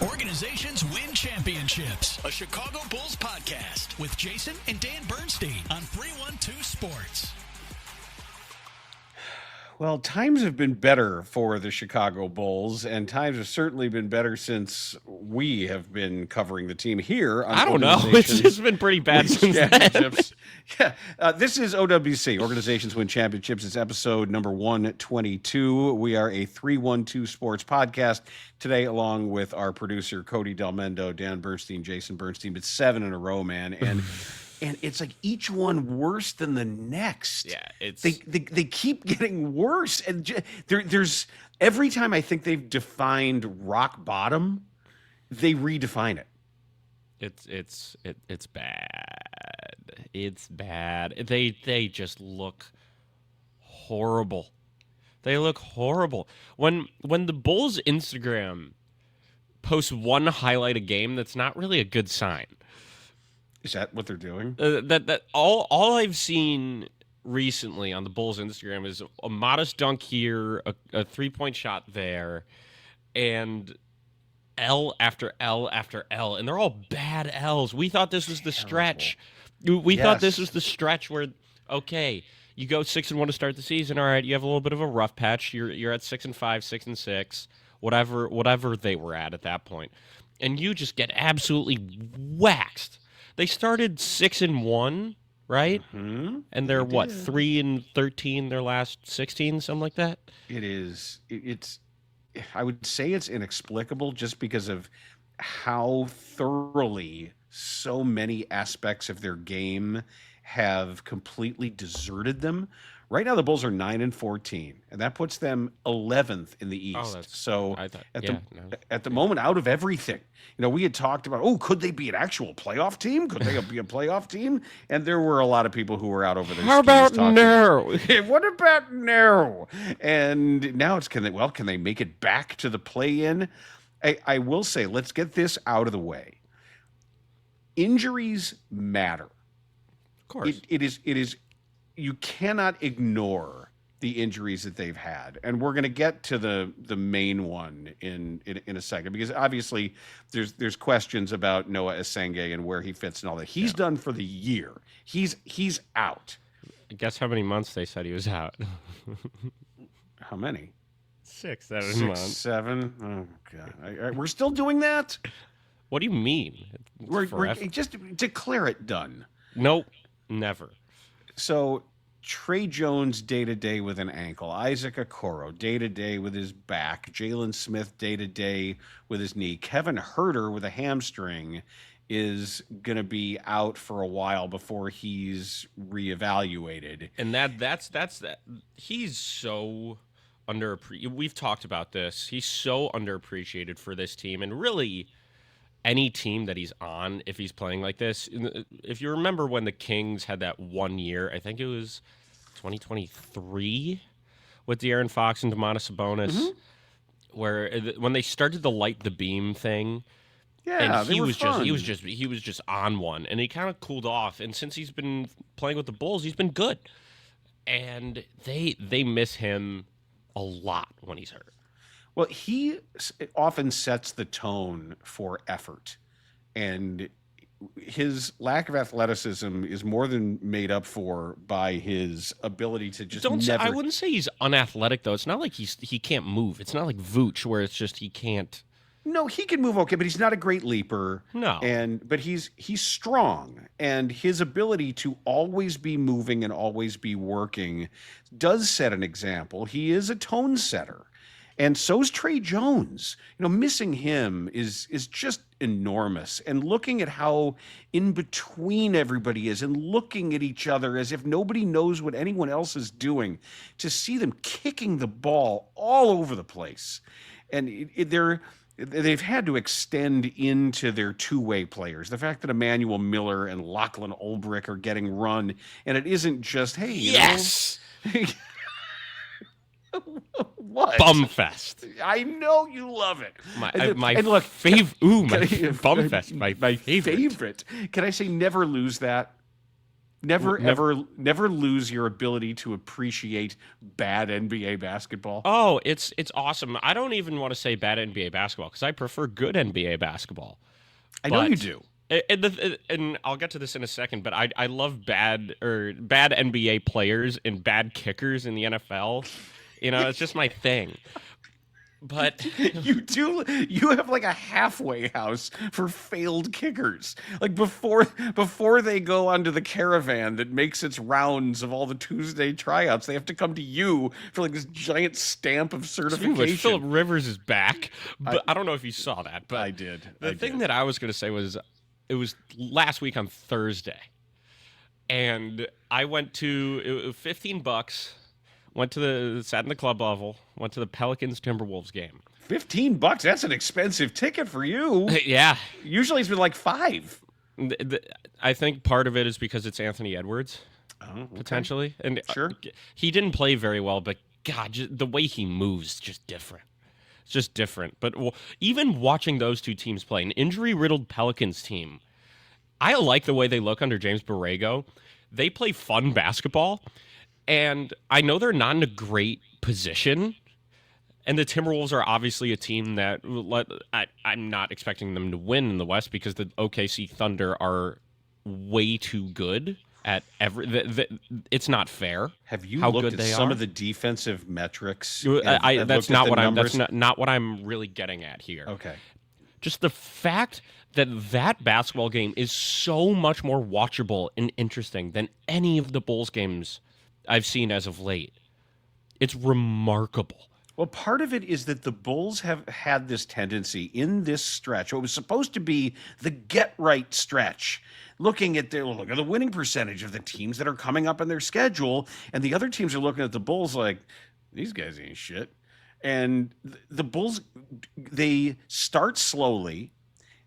Organizations win championships. A Chicago Bulls podcast with Jason and Dan Bernstein on 312 Sports. Well, times have been better for the Chicago Bulls, and times have certainly been better since we have been covering the team here on I don't know. It's just been pretty bad since then. Yeah, this is OWC, Organizations Win Championships. It's episode number 122. We are a 312 Sports podcast today, along with our producer, Cody Delmendo, Dan Bernstein, Jason Bernstein. It's 7 in a row, man, and it's like each one worse than the next. Yeah, it's they keep getting worse, and there's every time I think they've defined rock bottom, they redefine it. It's bad. It's bad. They just look horrible. They look horrible. When the Bulls Instagram posts one highlight a game, that's not really a good sign. Is that what they're doing? That all I've seen recently on the Bulls Instagram is a modest dunk here, a 3-point shot there, and L after L after L, and they're all bad L's. We thought this was the stretch. We thought this was the stretch where, okay, you go 6-1 to start the season. All right, you have a little bit of a rough patch. You're at 6-5, 6-6, whatever they were at that point, and you just get absolutely waxed. They started 6-1, right? Mm-hmm. And they're 3-13 their last 16, something like that. It is. It's. I would say it's inexplicable just because of how thoroughly so many aspects of their game have completely deserted them. Right now, the Bulls are 9-14, and that puts them 11th in the East. At the moment, out of everything, we had talked about, could they be an actual playoff team? Could they be a playoff team? And there were a lot of people who were out over their skis. How about no? What about no? And now it's can they make it back to the play-in? I will say, let's get this out of the way. Injuries matter. Of course, it is. You cannot ignore the injuries that they've had, and we're going to get to the main one in a second, because obviously there's questions about Noah Esenge and where he fits and all that. He's done for the year. He's out. Guess how many months they said he was out? How many? 6-7 months. 7. Oh God, we're still doing that. What do you mean? We're just declare it done. Nope, never. So Trey Jones day-to-day with an ankle. Isaac Okoro day-to-day with his back. Jalen Smith day-to-day with his knee. Kevin Huerter with a hamstring is going to be out for a while before he's reevaluated. And that's that. He's so underappreciated. We've talked about this. He's so underappreciated for this team, and really any team that he's on, if he's playing like this. If you remember when the Kings had that 1 year, I think it was 2023 with De'Aaron Fox and Domantas Sabonis, where when they started the light the beam thing, and he was just on one, and he kind of cooled off. And since he's been playing with the Bulls, he's been good, and they miss him a lot when he's hurt. Well, he often sets the tone for effort, and his lack of athleticism is more than made up for by his ability to just I wouldn't say he's unathletic, though. It's not like he can't move. It's not like Vooch, where it's just he can't. No, he can move okay, but he's not a great leaper. No. But he's strong, and his ability to always be moving and always be working does set an example. He is a tone setter. And so's Trey Jones. Missing him is just enormous. And looking at how in between everybody is and looking at each other as if nobody knows what anyone else is doing, to see them kicking the ball all over the place. And they've had to extend into their two-way players. The fact that Emmanuel Miller and Lachlan Ulbrich are getting run, and it isn't just, hey, yes! What? Bumfest. I know you love it. My favorite. My favorite. Can I say never lose that? Never lose your ability to appreciate bad NBA basketball. Oh, it's awesome. I don't even want to say bad NBA basketball because I prefer good NBA basketball. I know you do. And I'll get to this in a second, but I love bad NBA players and bad kickers in the NFL. It's just my thing. But you have like a halfway house for failed kickers. Like before they go onto the caravan that makes its rounds of all the Tuesday tryouts, they have to come to you for like this giant stamp of certification. Philip Rivers is back, but I don't know if you saw that. But I did. The thing that I was going to say was, it was last week on Thursday, and I went to it was $15. Sat in the club level, went to the Pelicans Timberwolves game. $15? That's an expensive ticket for you. Yeah. Usually it's been like $5. I think part of it is because it's Anthony Edwards, potentially. And sure. He didn't play very well, but God, the way he moves, just different. It's just different. But even watching those two teams play, an injury-riddled Pelicans team, I like the way they look under James Borrego. They play fun basketball. And I know they're not in a great position, and the Timberwolves are obviously a team that I'm not expecting them to win in the West because the OKC Thunder are way too good at it's not fair. Have you looked at some of the defensive metrics? That's not what I'm really getting at here. Okay. Just the fact that basketball game is so much more watchable and interesting than any of the Bulls games I've seen as of late. It's remarkable. Well, part of it is that the Bulls have had this tendency in this stretch. What was supposed to be the get-right stretch, looking at the winning percentage of the teams that are coming up in their schedule, and the other teams are looking at the Bulls like, these guys ain't shit. And the Bulls, they start slowly.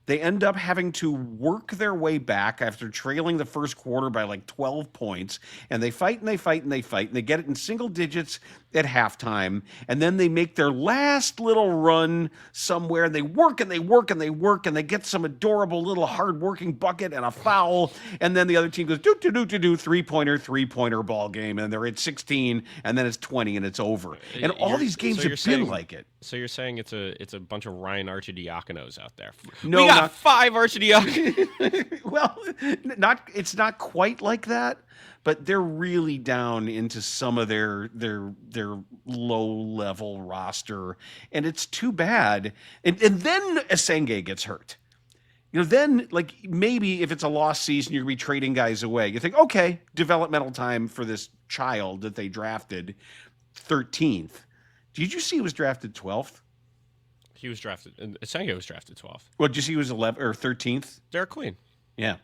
They end up having to work their way back after trailing the first quarter by like 12 points. And they fight and they fight and they fight. And they get it in single digits at halftime. And then they make their last little run somewhere. And they work and they work and they work. And they get some adorable little hard-working bucket and a foul. And then the other team goes, three-pointer ball game. And they're at 16. And then it's 20 and it's over. And all these games have been like it. So you're saying it's a bunch of Ryan Arcidiaconos out there? No, we got 5 Arcidiaconos. Well, it's not quite like that, but they're really down into some of their low-level roster, and it's too bad. And then Asenge gets hurt. Then like maybe if it's a lost season, you're going to be trading guys away. You think, okay, developmental time for this child that they drafted 13th. Did you see he was drafted 12th? He was drafted. Asenge was drafted 12th. Well, did you see he was 11th or 13th? Derek Queen. Yeah.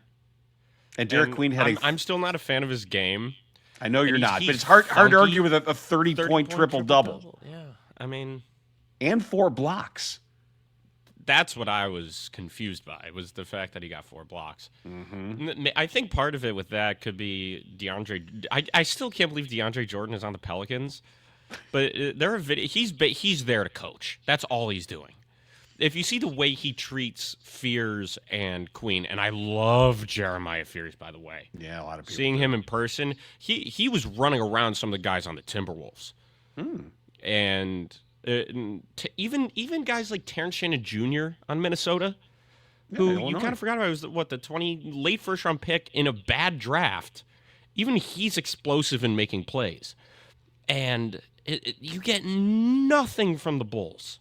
And Derek Queen had I'm still not a fan of his game. I know you're not, but it's hard to argue with a 30-point triple-double. Yeah, I mean... And 4 blocks. That's what I was confused by, was the fact that he got 4 blocks. Mm-hmm. I think part of it with that could be DeAndre... I still can't believe DeAndre Jordan is on the Pelicans. But he's there to coach. That's all he's doing. If you see the way he treats Fears and Queen, and I love Jeremiah Fears, by the way. Yeah, a lot of people. Seeing him in person, he was running around some of the guys on the Timberwolves. And even guys like Terrence Shannon Jr. on Minnesota, who you kind of forgot about, was the late first-round pick in a bad draft. Even he's explosive in making plays. And... you get nothing from the Bulls.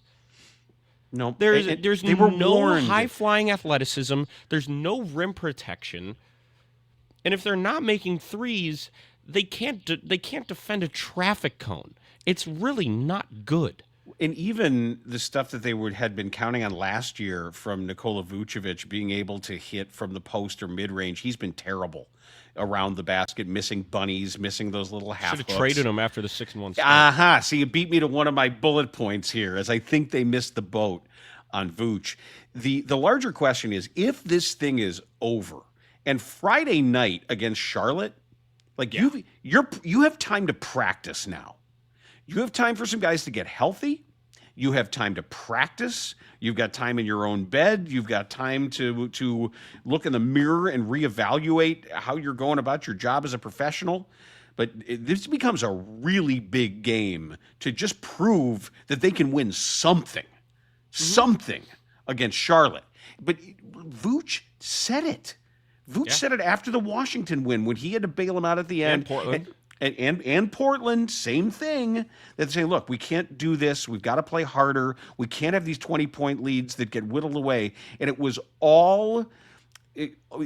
No, there's no high-flying athleticism. There's no rim protection, and if they're not making threes, they can't defend a traffic cone. It's really not good. And even the stuff that they had been counting on last year from Nikola Vucevic being able to hit from the post or mid-range, he's been terrible around the basket, missing bunnies, missing those little half hooks. Should have traded him after the 6-1 start. So you beat me to one of my bullet points here, as I think they missed the boat on Vooch. The larger question is, if this thing is over, and Friday night against Charlotte, you have time to practice now. You have time for some guys to get healthy. You have time to practice. You've got time in your own bed. You've got time to look in the mirror and reevaluate how you're going about your job as a professional. But this becomes a really big game to just prove that they can win something against Charlotte. But Vooch said it. Vooch said it after the Washington win when he had to bail him out at the end. And Portland. And Portland, same thing. They're saying, look, we can't do this. We've got to play harder. We can't have these 20-point leads that get whittled away. And it was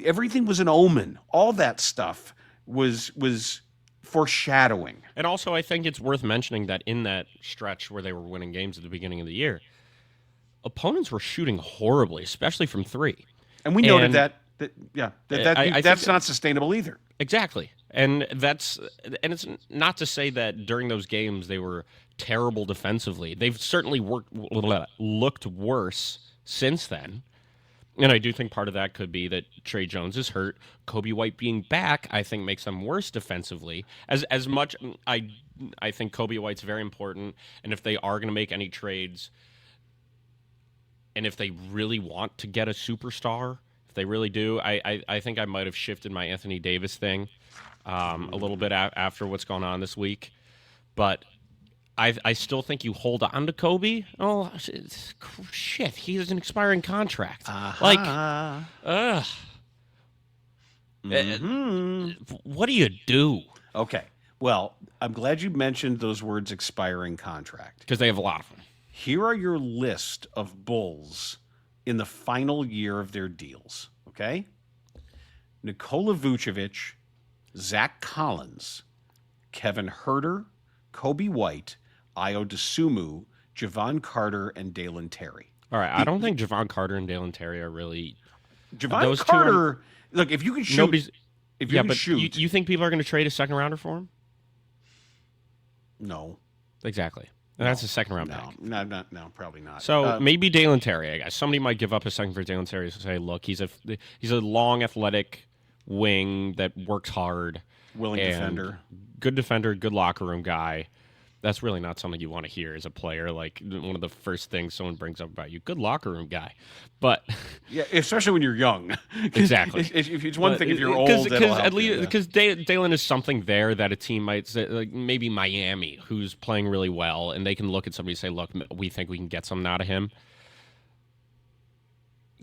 everything was an omen. All that stuff was foreshadowing. And also, I think it's worth mentioning that in that stretch where they were winning games at the beginning of the year, opponents were shooting horribly, especially from three. And we noted that's not sustainable either. Exactly. And it's not to say that during those games they were terrible defensively. They've certainly looked worse since then. And I do think part of that could be that Trey Jones is hurt. Kobe White being back, I think, makes them worse defensively. As much, I think Kobe White's very important. And if they are going to make any trades, and if they really want to get a superstar, if they really do, I think I might have shifted my Anthony Davis thing a little bit after what's gone on this week. But I still think you hold on to Kobe. Oh, shit, he has an expiring contract. What do you do? Okay, well, I'm glad you mentioned those words expiring contract. Because they have a lot of them. Here are your list of Bulls in the final year of their deals, okay? Nikola Vucevic, Zach Collins, Kevin Huerter, Kobe White, Ayo Dosunmu, Javon Carter, and Dalen Terry. All right, I don't think Javon Carter and Dalen Terry are really... Javon Carter, look, if you can shoot... You think people are going to trade a second rounder for him? No. Exactly. And that's a second round pick. No, probably not. So maybe Dalen Terry, I guess. Somebody might give up a second for Dalen Terry to say, look, he's a long, athletic wing that works hard. Willing defender. Good defender, good locker room guy. That's really not something you want to hear as a player. Like, one of the first things someone brings up about you, good locker room guy. But yeah, especially when you're young. Exactly. It's one thing if you're old. Because Dalen is something there that a team might say, like maybe Miami, who's playing really well, and they can look at somebody and say, look, we think we can get something out of him.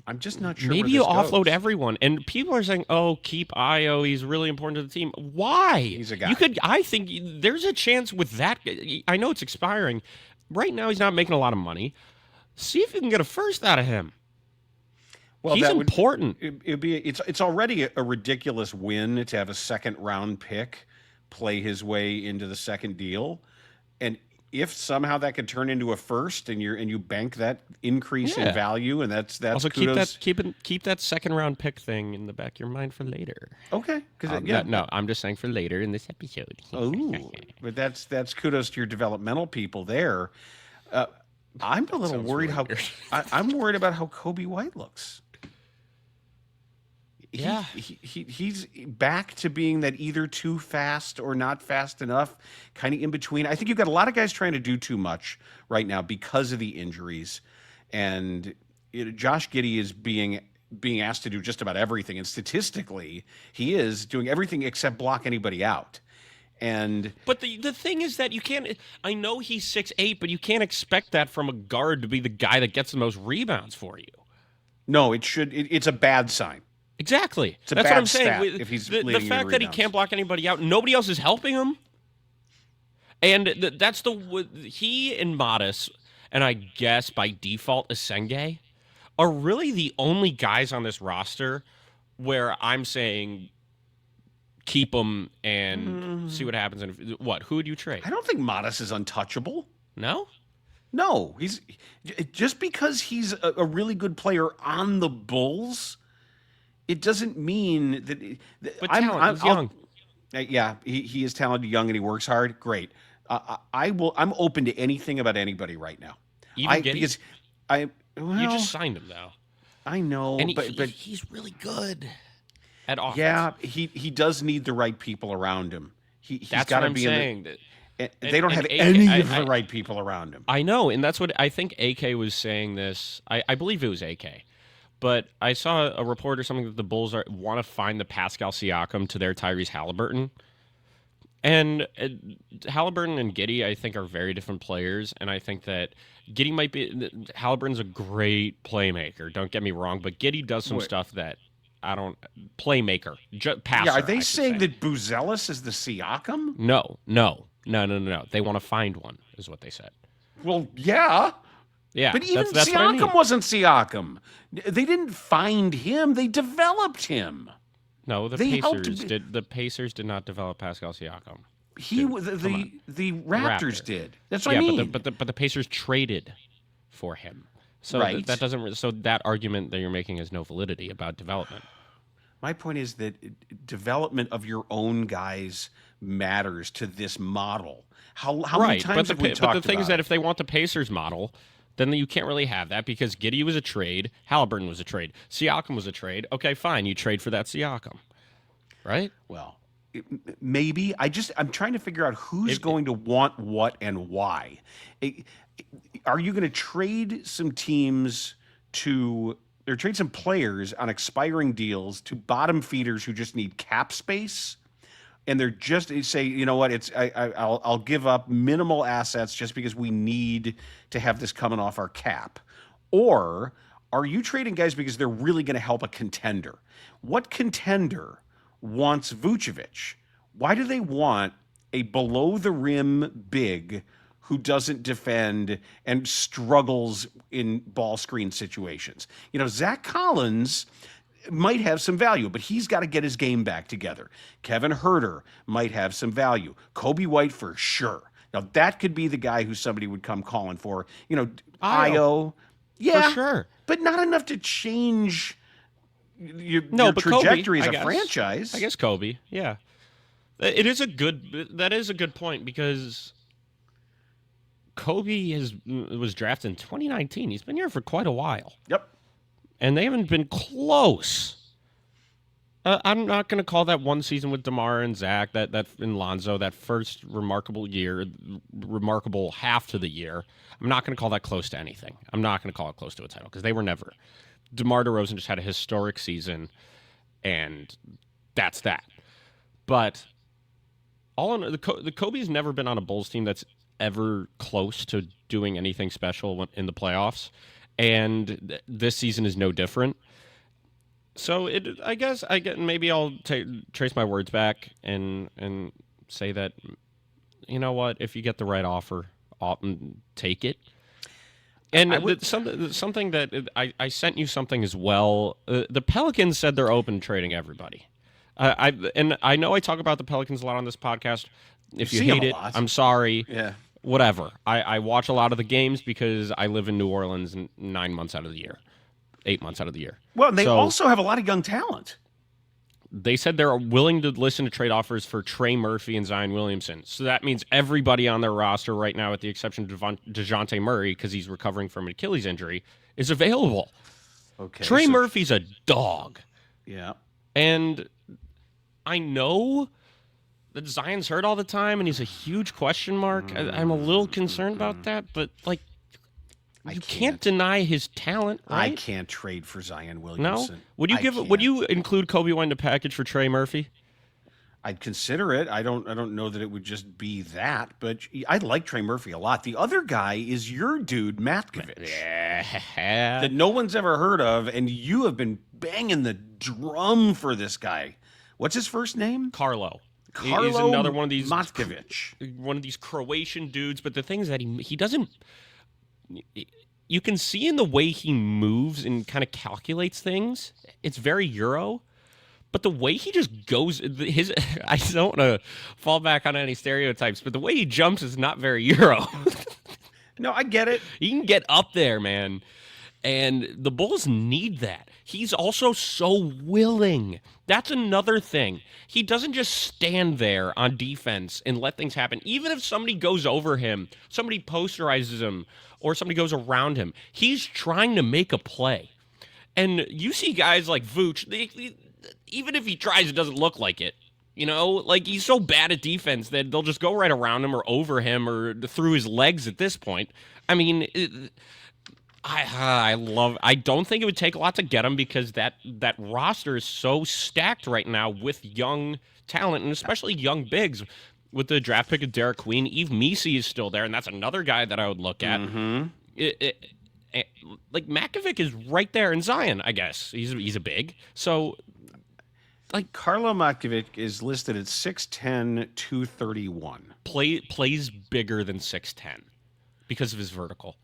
I'm just not sure. Maybe you offload everyone, and people are saying, "Oh, keep Io. He's really important to the team." Why? He's a guy. I think there's a chance with that. I know it's expiring. Right now, he's not making a lot of money. See if you can get a first out of him. Well, he's important. It's already a ridiculous win to have a second round pick play his way into the second deal, and if somehow that could turn into a first, and you bank that increase in value, and that's also kudos. keep that second round pick thing in the back of your mind for later. Okay, I'm just saying for later in this episode. But that's kudos to your developmental people there. I'm a little worried I'm worried about how Kobe White looks. He's back to being that either too fast or not fast enough, kind of in between. I think you've got a lot of guys trying to do too much right now because of the injuries, and Josh Giddey is being asked to do just about everything, and statistically, he is doing everything except block anybody out. But the thing is that you can't. I know he's 6'8", but you can't expect that from a guard to be the guy that gets the most rebounds for you. No, it's a bad sign. Exactly. That's what I'm saying. If he's the fact that he can't block anybody out, nobody else is helping him. And that's he and Modis, and I guess by default Asenge, are really the only guys on this roster where I'm saying keep them and see what happens. And who would you trade? I don't think Modis is untouchable. No, he's just because he's a really good player on the Bulls. It doesn't mean that. He's young. Yeah, he is talented, young, and he works hard. Great. I'm open to anything about anybody right now. You just signed him though. I know, and but he's really good at offense. Yeah, he does need the right people around him. He's That's got what to I'm be saying. They don't have AK, any of the right people around him. I know, and that's what I think AK was saying this. I believe it was AK. But I saw a report or something that the Bulls want to find the Pascal Siakam to their Tyrese Halliburton. And Halliburton and Giddey, I think, are very different players. And I think that Giddey might be... Halliburton's a great playmaker, don't get me wrong. But Giddey does some stuff that I don't... Playmaker. Passer, Yeah, are they saying say. that Buzelis is the Siakam? No. They want to find one, is what they said. Well, yeah. Yeah, but even that's Siakam what I mean. wasn't Siakam. They didn't find him. They developed him. No, the Pacers did. The Pacers did not develop Pascal Siakam. The Raptors did. That's what I mean. But the Pacers traded for him. So right. that doesn't. So that argument that you're making has no validity about development. My point is that development of your own guys matters to this model. How many times have we talked about But the thing is that if they want the Pacers model, then you can't really have that because Giddey was a trade, Halliburton was a trade, Siakam was a trade. Okay, fine, you trade for that Siakam, right? Well, maybe. I'm trying to figure out who's going to want what and why. Are you going to trade some teams or trade some players on expiring deals to bottom feeders who just need cap space? And they're just say, you know what? I'll give up minimal assets just because we need to have this coming off our cap. Or are you trading guys because they're really going to help a contender? What contender wants Vucevic? Why do they want a below the rim big who doesn't defend and struggles in ball screen situations? You know, Zach Collins might have some value, but he's got to get his game back together. Kevin Huerter might have some value. Kobe White for sure. Now, that could be the guy who somebody would come calling for. You know, Io. Yeah, for sure. But not enough to change your trajectory Kobe, as a franchise. I guess Kobe, yeah. That is a good point because Kobe was drafted in 2019. He's been here for quite a while. Yep. And they haven't been close. I'm not going to call that one season with DeMar and Zach, that in Lonzo, that first remarkable half to the year. I'm not going to call that close to anything. I'm not going to call it close to a title because they were never. DeMar DeRozan just had a historic season, and that's that. But the Kobe's never been on a Bulls team that's ever close to doing anything special in the playoffs. And this season is no different. So I guess maybe I'll trace my words back and say that, you know what, if you get the right offer, take it. And something that I sent you something as well. The Pelicans said they're open to trading everybody. I know I talk about the Pelicans a lot on this podcast. If you hate it, I'm sorry. Yeah. Whatever. I watch a lot of the games because I live in New Orleans 9 months out of the year, 8 months out of the year. Well, they also have a lot of young talent. They said they're willing to listen to trade offers for Trey Murphy and Zion Williamson. So that means everybody on their roster right now, with the exception of DeJounte Murray, because he's recovering from an Achilles injury, is available. Okay. Trey Murphy's a dog. Yeah. And I know that Zion's hurt all the time, and he's a huge question mark. I'm a little concerned about that, but you can't deny his talent, right? I can't trade for Zion Williamson. No? Would you include Kobe White in the package for Trey Murphy? I'd consider it. I don't know that it would just be that, but I like Trey Murphy a lot. The other guy is your dude, Matkovich, that no one's ever heard of, and you have been banging the drum for this guy. What's his first name? Carlo. Carlo He's another one of these Matkovich. One of these Croatian dudes, but the thing is that he doesn't. You can see in the way he moves and kind of calculates things. It's very Euro, but the way he just goes, I don't want to fall back on any stereotypes, but the way he jumps is not very Euro. No, I get it. He can get up there, man. And the Bulls need that. He's also so willing. That's another thing. He doesn't just stand there on defense and let things happen. Even if somebody goes over him, somebody posterizes him, or somebody goes around him, he's trying to make a play. And you see guys like Vooch, even if he tries, it doesn't look like it. You know, like he's so bad at defense that they'll just go right around him or over him or through his legs at this point. I mean, I don't think it would take a lot to get him because that roster is so stacked right now with young talent and especially young bigs. With the draft pick of Derek Queen, Yves Missi is still there, and that's another guy that I would look at. Like Makovic is right there in Zion, I guess. He's a big. So like Karlo Makovic is listed at 6'10", 231. Plays bigger than 6'10" because of his vertical.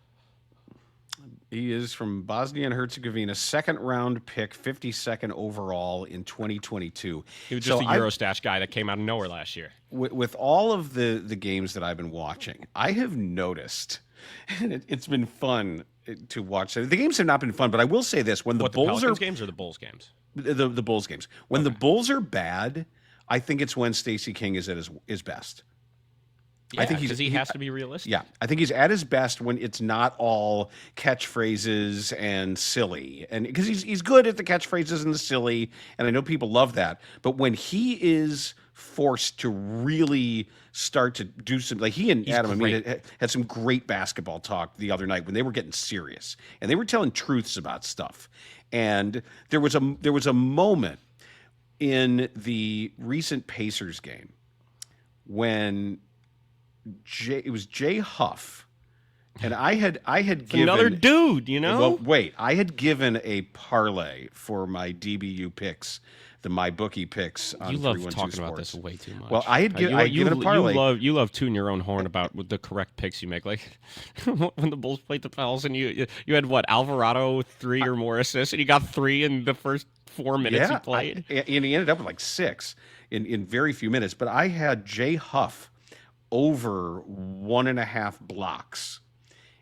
He is from Bosnia and Herzegovina, second-round pick, 52nd overall in 2022. He was just a Eurostash guy that came out of nowhere last year. With all of the games that I've been watching, I have noticed, and it's been fun to watch. The games have not been fun, but I will say this: when the Bulls Pelicans games or the Bulls games, the Bulls games, when the Bulls are bad, I think it's when Stacey King is at his best. Yeah, I think he has to be realistic. Yeah, I think he's at his best when it's not all catchphrases and silly, and because he's good at the catchphrases and the silly, and I know people love that. But when he is forced to really start to do some, like he and Adam, had some great basketball talk the other night when they were getting serious and they were telling truths about stuff. And there was a moment in the recent Pacers game when it was Jay Huff, and I had given another dude, you know. Well, wait, I had given a parlay for my DBU picks, the MyBookie picks. On you love 312 talking Sports. about this way too much. Well, I had given a parlay. You love tooting your own horn about the correct picks you make. Like when the Bulls played the Pels, and you had what, Alvarado 3 or more assists, and he got 3 in the first 4 minutes he played. And he ended up with like 6 in very few minutes. But I had Jay Huff over 1.5 blocks,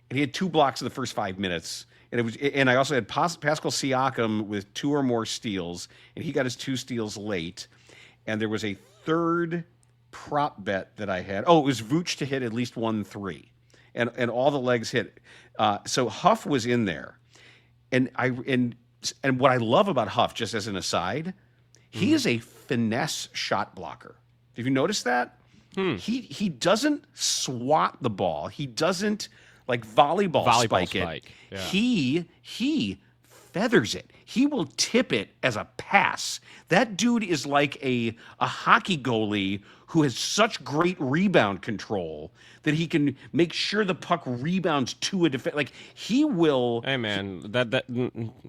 and he had 2 blocks in the first 5 minutes. And I also had Pascal Siakam with 2 or more steals, and he got his 2 steals late. And there was a third prop bet that I had. Oh, it was Vooch to hit at least 1 3, and all the legs hit. So Huff was in there, and what I love about Huff, just as an aside, he is a finesse shot blocker. Have you noticed that? He doesn't swat the ball. He doesn't like volleyball spike it. Yeah. He feathers it. He will tip it as a pass. That dude is like a hockey goalie who has such great rebound control that he can make sure the puck rebounds to a defense. Like he will. Hey man, that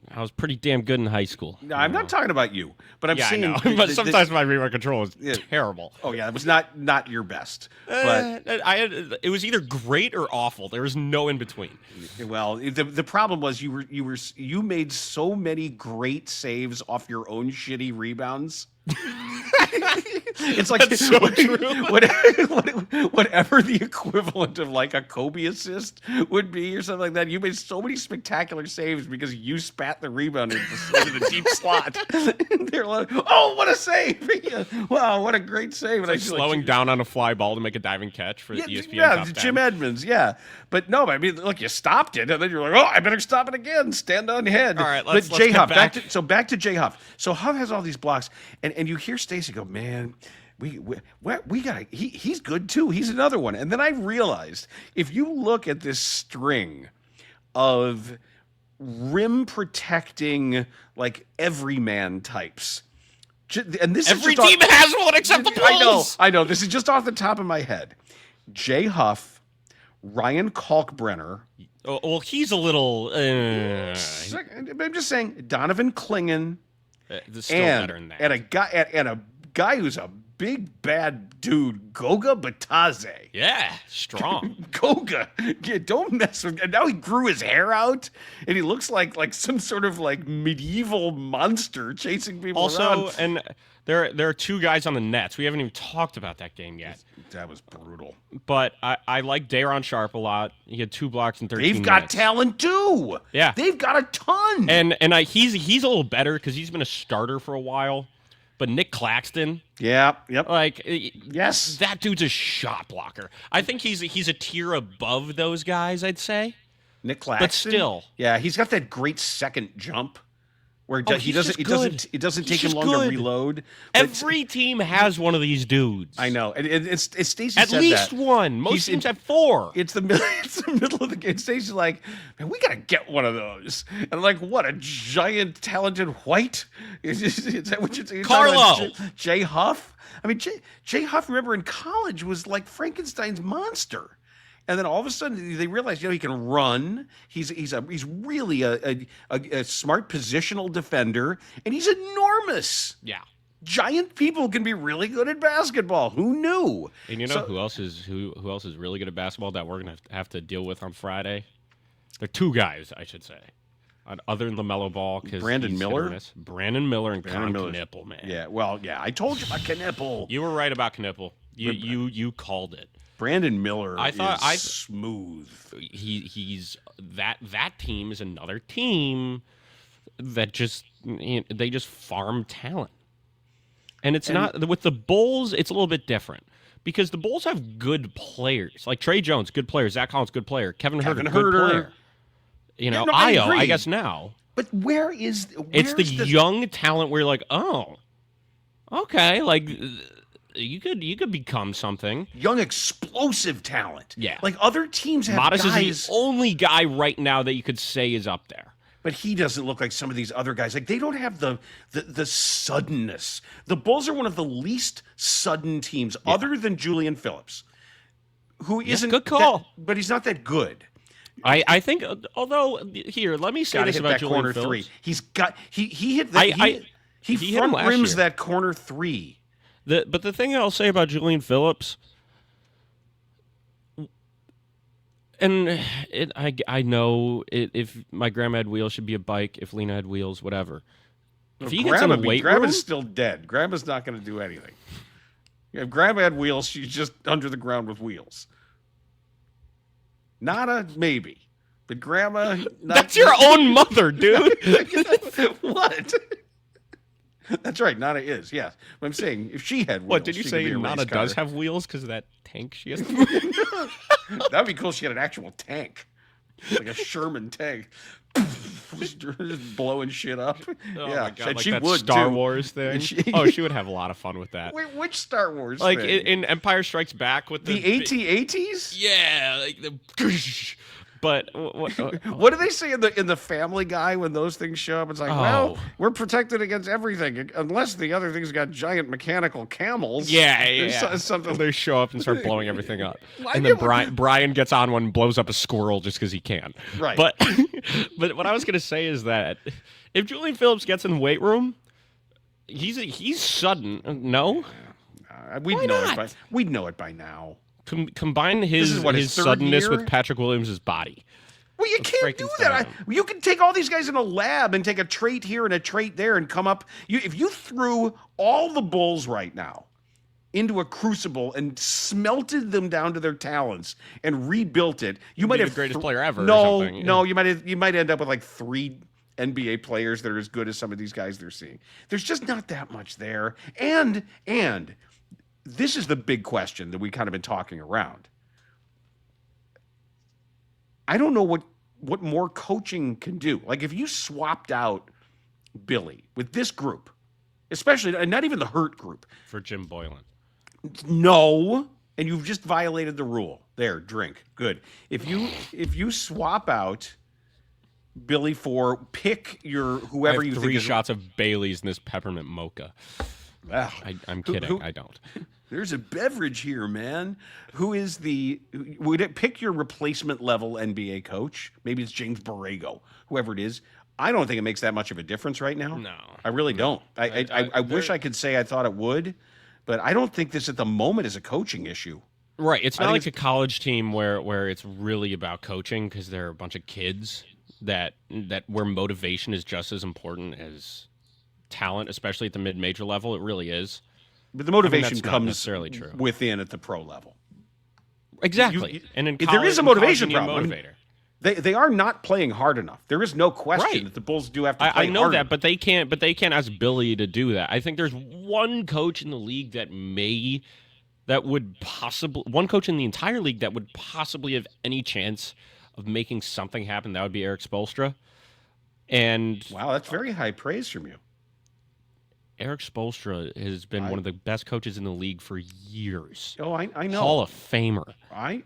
I was pretty damn good in high school. No, I'm not talking about you, but I'm saying. I know. But sometimes my rebound control is terrible. Oh yeah, it was not your best. But it was either great or awful. There was no in between. Well, the problem was you made so many great saves off your own shitty rebounds. It's like that's so true. Whatever the equivalent of like a Kobe assist would be or something like that. You made so many spectacular saves because you spat the rebound into the deep slot. They're like, "Oh, what a save! Wow, what a great save!" And it's like slowing down on a fly ball to make a diving catch for ESPN. Yeah, Jim Edmonds. Yeah, but no, I mean, look, you stopped it, and then you're like, "Oh, I better stop it again." Stand on head. All right, let's Jay Huff. back to Jay Huff. So Huff has all these blocks, and you hear Stacey go, "Man, we got he's good too. He's another one." And then I realized if you look at this string of rim protecting like everyman types, and this every team has one except the Bulls. I know. This is just off the top of my head. Jay Huff, Ryan Kalkbrenner. Oh, well, he's a little. I'm just saying, Donovan Clingan. Still better than that. And a guy who's a big bad dude, Goga Batadze. Yeah, strong. Goga, don't mess with. And now he grew his hair out, and he looks like some sort of like medieval monster chasing people around. And there are 2 guys on the Nets. We haven't even talked about that game yet. That was brutal. But I like Day'Ron Sharpe a lot. He had 2 blocks in 13 minutes. They've got talent too. Yeah, they've got a ton. And he's a little better because he's been a starter for a while. But Nick Claxton, yep, like yes, that dude's a shot blocker. I think he's a tier above those guys. I'd say Nick Claxton, but still, yeah, he's got that great second jump. where Oh, he he's doesn't. just It good. doesn't. It doesn't He's take him just long good. to reload. But Every team has one of these dudes. I know, and it's Stacey At said least that. one. Most teams have 4. It's the middle of the game. Stacey's like, man, we gotta get one of those. And I'm like, what, a giant, talented white? Is that what you're talking Carlo. about? Jay Huff? I mean, Jay Huff, remember, in college was like Frankenstein's monster. And then all of a sudden they realize, he can run. He's really a smart positional defender, and he's enormous. Yeah. Giant people can be really good at basketball. Who knew? And you know who else is really good at basketball that we're gonna have to deal with on Friday? There are 2 guys, I should say, other than LaMelo Ball. Brandon Miller, Brandon Miller, and Con Knippel, man. Yeah, well, yeah, I told you about Knippel. You were right about Knippel. You called it. Brandon Miller is smooth. He's that team is another team that they just farm talent. And it's not with the Bulls. It's a little bit different because the Bulls have good players, like Trey Jones, good player. Zach Collins, good player. Kevin Huerter, good player. Io, I guess now. But where's it's the young talent where you're like, oh, okay, like you could become something. Young explosive talent. Yeah, like other teams have Modest guys. is the only guy right now that you could say is up there. But he doesn't look like some of these other guys. Like, they don't have the suddenness. The Bulls are one of the least sudden teams, other than Julian Phillips, who isn't good call, but he's not that good. I think. Although here, let me say this about Julian corner Phillips. 3. He's got he hit that. He front rims that corner 3. But the thing I'll say about Julian Phillips. And I know if my grandma had wheels, should be a bike. If Lena had wheels, whatever. If he gets in the weight room, Grandma's still dead. Grandma's not going to do anything. If Grandma had wheels, she's just under the ground with wheels. Nada, maybe. But Grandma... That's your own mother, dude. What? That's right. Nada is, yes. But I'm saying, if she had wheels... What, did you say Nada does have wheels because of that tank she has? That would be cool if she had an actual tank. Like a Sherman tank. Just blowing shit up. Oh yeah, my God, and like she that would Star too. Wars thing. She would have a lot of fun with that. Wait, which Star Wars like thing? in Empire Strikes Back with the AT-ATs? Yeah, like the... But what do they say in the Family Guy when those things show up? It's like, well, we're protected against everything unless the other thing's got giant mechanical camels. Yeah. Something. They show up and start blowing everything up, and then Brian gets on one and blows up a squirrel just because he can. Right. But what I was gonna say is that if Julian Phillips gets in the weight room, he's sudden. No, we'd know it by now. Combine his suddenness with Patrick Williams' body. Well, you can't do that. You can take all these guys in a lab and take a trait here and a trait there and come up. If you threw all the Bulls right now into a crucible and smelted them down to their talents and rebuilt it, you might have the greatest player ever. No, you might end up with like 3 NBA players that are as good as some of these guys they're seeing. There's just not that much there. And this is the big question that we kind of been talking around. I don't know what more coaching can do. Like, if you swapped out Billy with this group, especially, and not even the Hurt group. For Jim Boylan. No, and you've just violated the rule. There, drink. Good. If you swap out Billy for pick your whoever I have you 3 think shots of Bailey's in this peppermint mocha. Wow. I'm kidding. I don't. There's a beverage here, man. Would it pick your replacement level NBA coach? Maybe it's James Borrego, whoever it is. I don't think it makes that much of a difference right now. No. I really don't. I wish I could say I thought it would, but I don't think this at the moment is a coaching issue. Right. It's not like a college team where it's really about coaching because they're a bunch of kids that where motivation is just as important as talent, especially at the mid-major level. It really is. But the motivation that's comes not necessarily true. Within at the pro level. Exactly. And in college, there is a motivation problem. Motivator. They are not playing hard enough. There is no question that the Bulls do have to play I know harder. that, but they can't ask Billy to do that. I think there's one coach in the league one coach in the entire league that would possibly have any chance of making something happen. That would be Eric Spoelstra. And Wow, that's very high praise from you. Eric Spoelstra has been one of the best coaches in the league for years. Oh, I know. Hall of Famer. I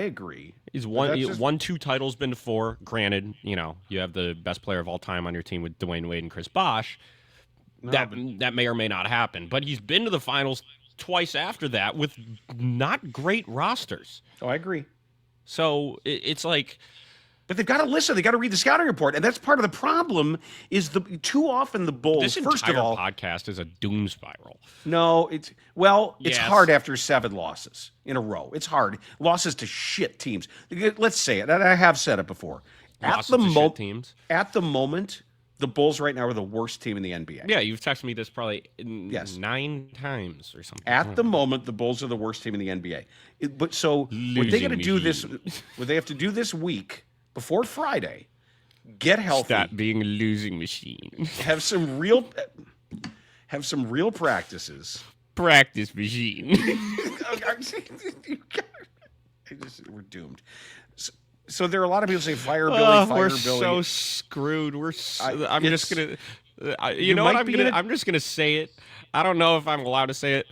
agree. He's won 2 titles, been to 4. Granted, you have the best player of all time on your team with Dwayne Wade and Chris Bosh. That may or may not happen. But he's been to the finals twice after that with not great rosters. Oh, I agree. So it's like... But they've got to listen. They've got to read the scouting report, and that's part of the problem. Is too often the Bulls. This first of all, podcast is a doom spiral. No, it's hard after 7 losses in a row. It's hard. Losses to shit teams. Let's say it. And I have said it before. Losses to shit teams. At the moment, the Bulls right now are the worst team in the NBA. Yeah, you've texted me this probably 9 times or something. At the moment, the Bulls are the worst team in the NBA. What they got to do this? What they have to do this week? Before Friday, get healthy. Stop being a losing machine. Have some real practices. Practice machine. We're doomed. So there are a lot of people saying fire Billy, fire we're Billy. So screwed. I'm just gonna. I'm just gonna say it. I don't know if I'm allowed to say it.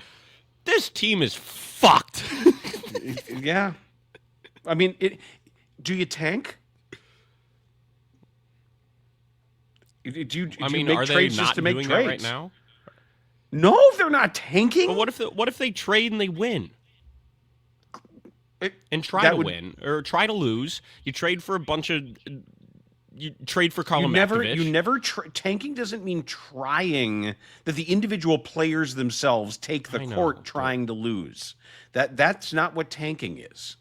This team is fucked. Yeah. I mean, do you tank? Do you make are trades they not just to make doing trades that right now? No, they're not tanking. But what if they trade and they win? And win or try to lose. You trade for a bunch of. You trade for Karl Matkovic. Tanking doesn't mean trying. That the individual players themselves take the court trying to lose. That's not what tanking is.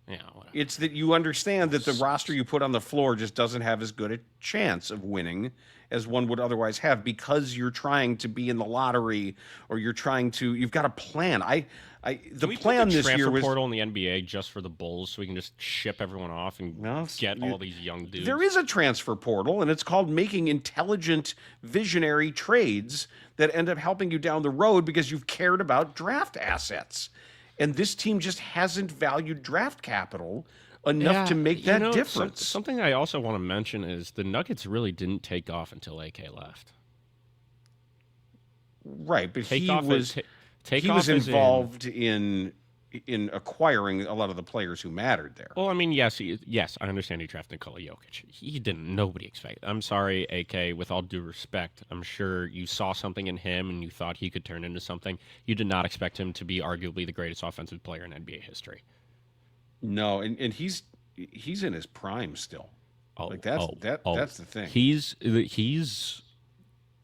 Yeah, whatever. It's that you understand that the roster you put on the floor just doesn't have as good a chance of winning as one would otherwise have because you're trying to be in the lottery or you've got a plan. The plan this year was portal in the NBA just for the Bulls so we can just ship everyone off and get all these young dudes. There is a transfer portal, and it's called making intelligent, visionary trades that end up helping you down the road because you've cared about draft assets. And this team just hasn't valued draft capital enough to make that difference. Something I also want to mention is the Nuggets really didn't take off until AK left. Right, but he was involved in acquiring a lot of the players who mattered there. Well, I mean, yes, I understand he drafted Nikola Jokic. Nobody expected. I'm sorry, AK, with all due respect, I'm sure you saw something in him and you thought he could turn into something. You did not expect him to be arguably the greatest offensive player in NBA history. No, and he's in his prime still. That's the thing. He's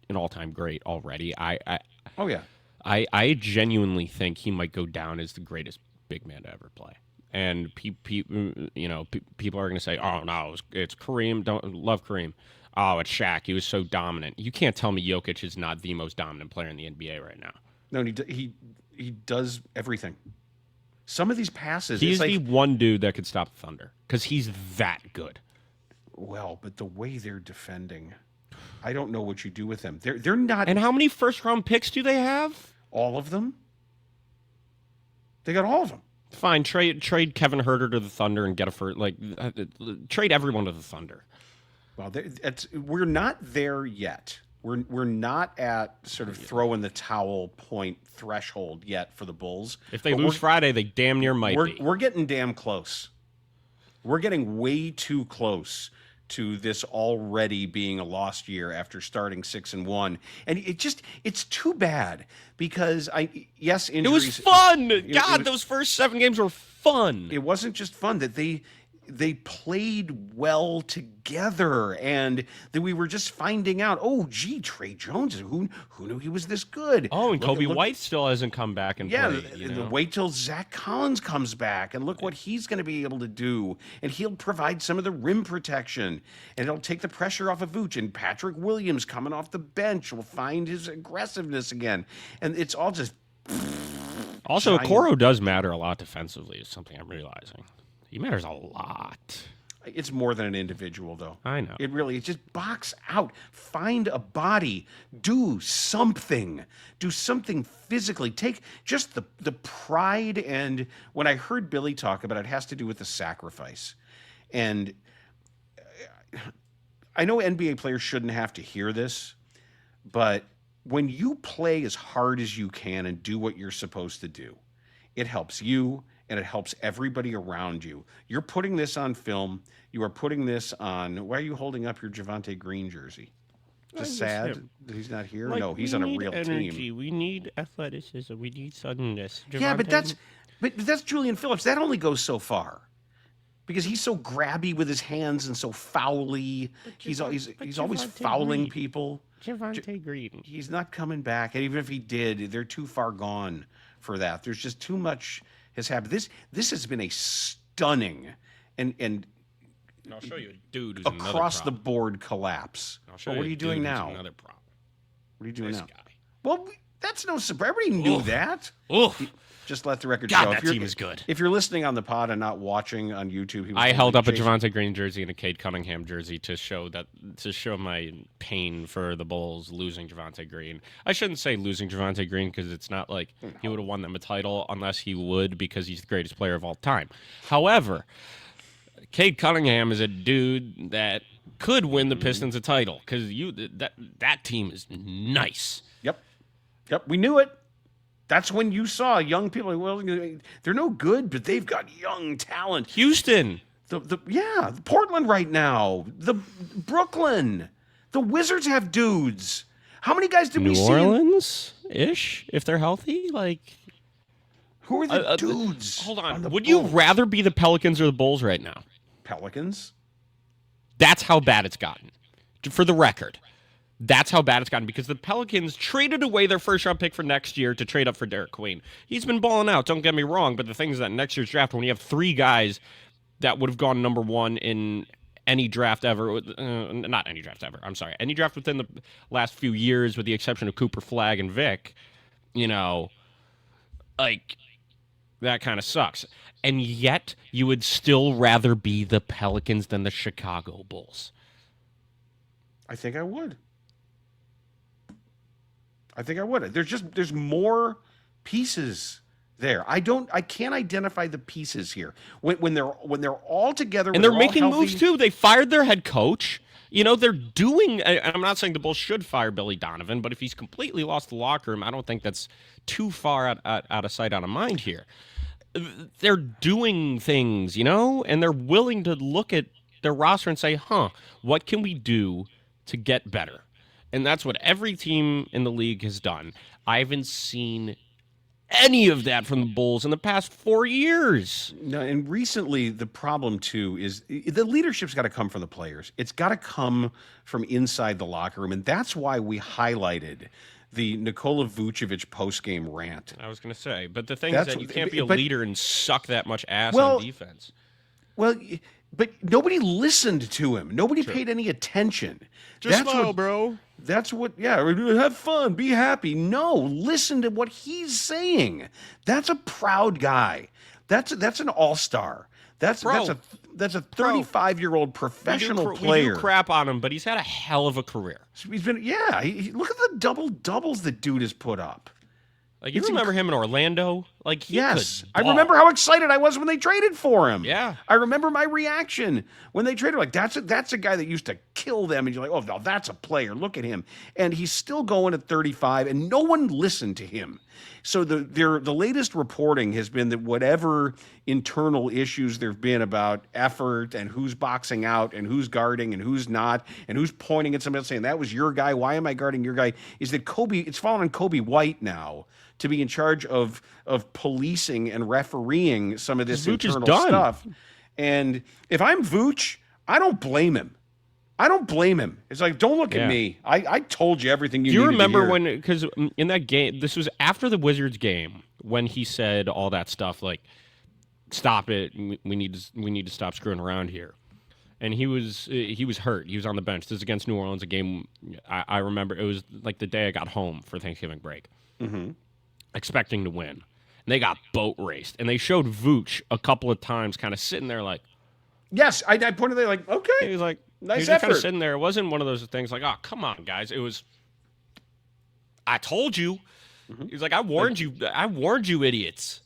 an all-time great already. I genuinely think he might go down as the greatest big man to ever play. And people are going to say, "Oh no, it's Kareem. Don't love Kareem. Oh, it's Shaq. He was so dominant." You can't tell me Jokic is not the most dominant player in the NBA right now. No, he does everything. Some of these passes, he's the one dude that could stop the Thunder because he's that good. Well, but the way they're defending, I don't know what you do with them. They're not. And how many first-round picks do they have? All of them. They got all of them. Fine, trade Kevin Huerter to the Thunder and get trade everyone to the Thunder. Well, we're not there yet. We're not at sort of throwing the towel point threshold yet for the Bulls. If they lose Friday, they damn near might be. We're getting damn close. We're getting way too close to this already being a lost year after starting 6-1. And it's too bad because injuries. It was fun. Those first 7 games were fun. It wasn't just fun that they played well together, and that we were just finding out, Trey Jones, who knew he was this good? Oh, and Kobe White still hasn't come back and played. Wait till Zach Collins comes back, and look what he's going to be able to do. And he'll provide some of the rim protection, and it'll take the pressure off of Vooch. And Patrick Williams coming off the bench will find his aggressiveness again. And it's all just... Also, Okoro does matter a lot defensively, is something I'm realizing. He matters a lot. It's more than an individual, though. I know. It really is. Just box out. Find a body. Do something. Do something physically. Take just the pride. And when I heard Billy talk about it, it has to do with the sacrifice. And I know NBA players shouldn't have to hear this, but when you play as hard as you can and do what you're supposed to do, it helps you and it helps everybody around you. You're putting this on film. You are putting this on. Why are you holding up your Javonte Green jersey? Just sad that he's not here? Like, no, he's on a real energy. team. We need athleticism. We need suddenness. Javonte... Yeah, but that's Julian Phillips. That only goes so far. Because he's so grabby with his hands and so foully. He's always fouling Green. people. Javonte Green. He's not coming back. And even if he did, they're too far gone for that. There's just too much has happened. This has been a stunning and I'll show you a dude who's across the board collapse. I'll show what are you doing now? Another problem. What are you doing this now? Guy. Well, that's no surprise. Everybody knew that. Oof. Just let the record God, show. that team is good. If you're listening on the pod and not watching on YouTube, I held up a Javonte Green jersey and a Cade Cunningham jersey to show my pain for the Bulls losing Javonte Green. I shouldn't say losing Javonte Green because it's not like he would have won them a title unless he would because he's the greatest player of all time. However, Cade Cunningham is a dude that could win the Pistons a title because that team is nice. Yep, we knew it. That's when you saw young people. Well, they're no good, but they've got young talent. Houston. Portland right now. The Brooklyn. The Wizards have dudes. How many guys did we see? New Orleans-ish, if they're healthy. Like, who are the dudes? Hold on. Would Would you rather be the Pelicans or the Bulls right now? Pelicans. That's how bad it's gotten. For the record. That's how bad it's gotten because the Pelicans traded away their first-round pick for next year to trade up for Derek Queen. He's been balling out, don't get me wrong, but the thing is that next year's draft, when you have three guys that would have gone number one in any draft ever, not any draft ever, I'm sorry, any draft within the last few years with the exception of Cooper, Flagg, and Vic, like, that kind of sucks. And yet, you would still rather be the Pelicans than the Chicago Bulls. I think I would. There's more pieces there. I can't identify the pieces here. When they're all together and they're making healthy, moves too. They fired their head coach. They're doing. And I'm not saying the Bulls should fire Billy Donovan, but if he's completely lost the locker room, I don't think that's too far out of sight, out of mind here. They're doing things, and they're willing to look at their roster and say, what can we do to get better? And that's what every team in the league has done. I haven't seen any of that from the Bulls in the past 4 years. No, and recently the problem too is the leadership's got to come from the players. It's got to come from inside the locker room, and that's why we highlighted the Nikola Vucevic post-game rant. I was going to say, but the thing is that you can't be a leader and suck that much ass on defense. Well, but nobody listened to him. Nobody paid any attention. Just smile, bro. That's what, have fun, be happy. No, listen to what he's saying. That's a proud guy. That's an all-star. That's a 35-year-old professional player. We do crap on him, but he's had a hell of a career. He's been, look at the double-doubles the dude has put up. Like, you remember him in Orlando? Like, he yes, could I ball. remember how excited I was when they traded for him. Yeah, I remember my reaction when they traded. Like, that's a guy that used to kill them, and you're like, oh, no, that's a player. Look at him, and he's still going at 35, and no one listened to him. So the latest reporting has been that whatever internal issues there've been about effort and who's boxing out and who's guarding and who's not and who's pointing at somebody else saying that was your guy. Why am I guarding your guy? Is that it's fallen on Kobe White now to be in charge of policing and refereeing some of this internal stuff. And if I'm Vooch, I don't blame him. It's like, don't look at me. I told you everything you needed to hear. Do you remember because in that game, this was after the Wizards game, when he said all that stuff like, stop it, we need to stop screwing around here. And he was hurt. He was on the bench. This is against New Orleans, a game I remember. It was like the day I got home for Thanksgiving break. Mm-hmm. Expecting to win. And they got boat raced. And they showed Vooch a couple of times kind of sitting there like... Yes, I pointed there like, okay. He was like, nice effort. Kind of sitting there. It wasn't one of those things like, oh, come on, guys. It was, I told you. Mm-hmm. He was like, I warned you, idiots.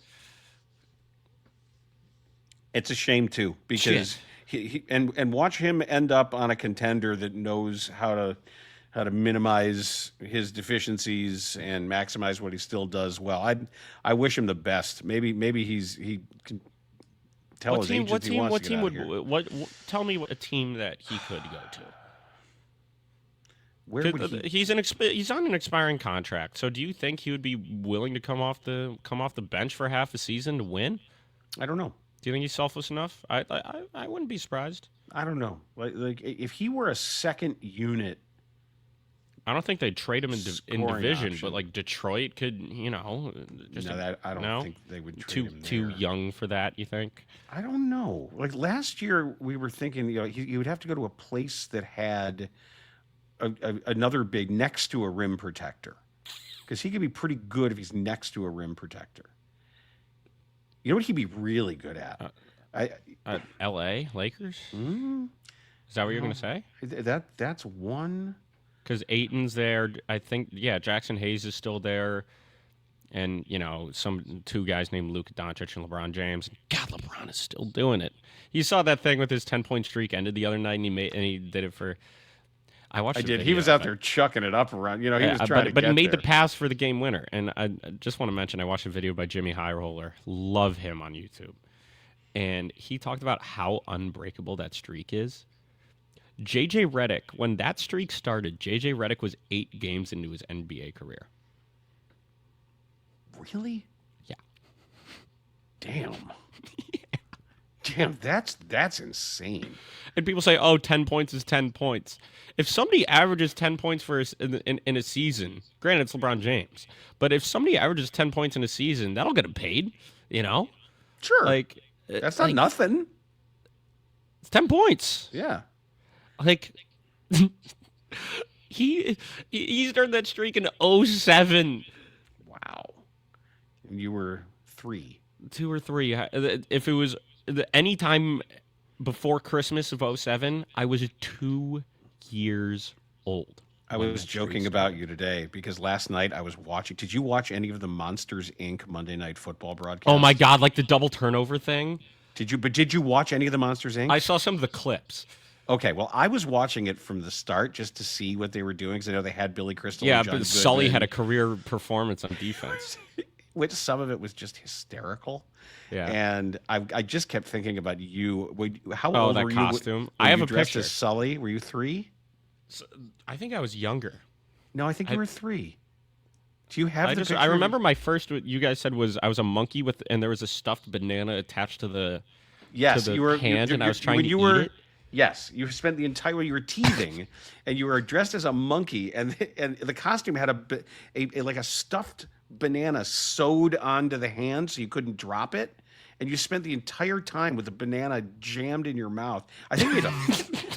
It's a shame, too, because and watch him end up on a contender that knows how to minimize his deficiencies and maximize what he still does well. I wish him the best. Maybe he can tell his agent he wants to get out of here. Tell me a team that he could go to. Where would he? He's on an expiring contract. So do you think he would be willing to come off the bench for half a season to win? I don't know. Do you think he's selfless enough? I wouldn't be surprised. I don't know. Like if he were a second unit, I don't think they'd trade him in division, option. but like Detroit could, just I don't think they would trade him there. Too young for that. You think? I don't know. Like last year, we were thinking, he would have to go to a place that had another big next to a rim protector, because he could be pretty good if he's next to a rim protector. You know what he'd be really good at? L.A. Lakers. Mm-hmm. Is that what you're going to say? That's one. Because Ayton's there. I think, Jackson Hayes is still there. And, some two guys named Luka Doncic and LeBron James. God, LeBron is still doing it. You saw that thing with his 10-point streak ended the other night, and he did it for... I watched. He was out there chucking it up around. He was trying to. But he made the pass for the game winner. And I just want to mention, I watched a video by Jimmy Highroller. Love him on YouTube, and he talked about how unbreakable that streak is. JJ Redick, when that streak started, JJ Redick was 8 games into his NBA career. Really? Yeah. Damn. Damn, that's insane. And people say, 10 points is 10 points. If somebody averages 10 points in a season, granted it's LeBron James, but if somebody averages 10 points in a season, that'll get him paid, Sure. Like that's not nothing. It's 10 points. Yeah. Like he started that streak in 2007. Wow. And you were 3. 2 or 3. If it was any time before Christmas of 2007, I was 2 years old. I was joking about you today because last night I was watching. Did you watch any of the Monsters, Inc. Monday Night Football broadcast? Oh my God, like the double turnover thing? Did you watch any of the Monsters, Inc.? I saw some of the clips. Okay, well, I was watching it from the start just to see what they were doing because I know they had Billy Crystal. Yeah, and John but Sully Goodman, had a career performance on defense. which some of it was just hysterical. Yeah, and I just kept thinking about you. How old were you? Costume. I have you a dressed picture. As Sully. Were you 3? So, I think I was younger. No, I think you were 3. Do you have the picture? I remember my first. What you guys said was I was a monkey and there was a stuffed banana attached to the you were hand, and I was trying to eat it. Yes, you spent the entire way you were teething, and you were dressed as a monkey, and the costume had a stuffed banana sewed onto the hand so you couldn't drop it, and you spent the entire time with the banana jammed in your mouth. I think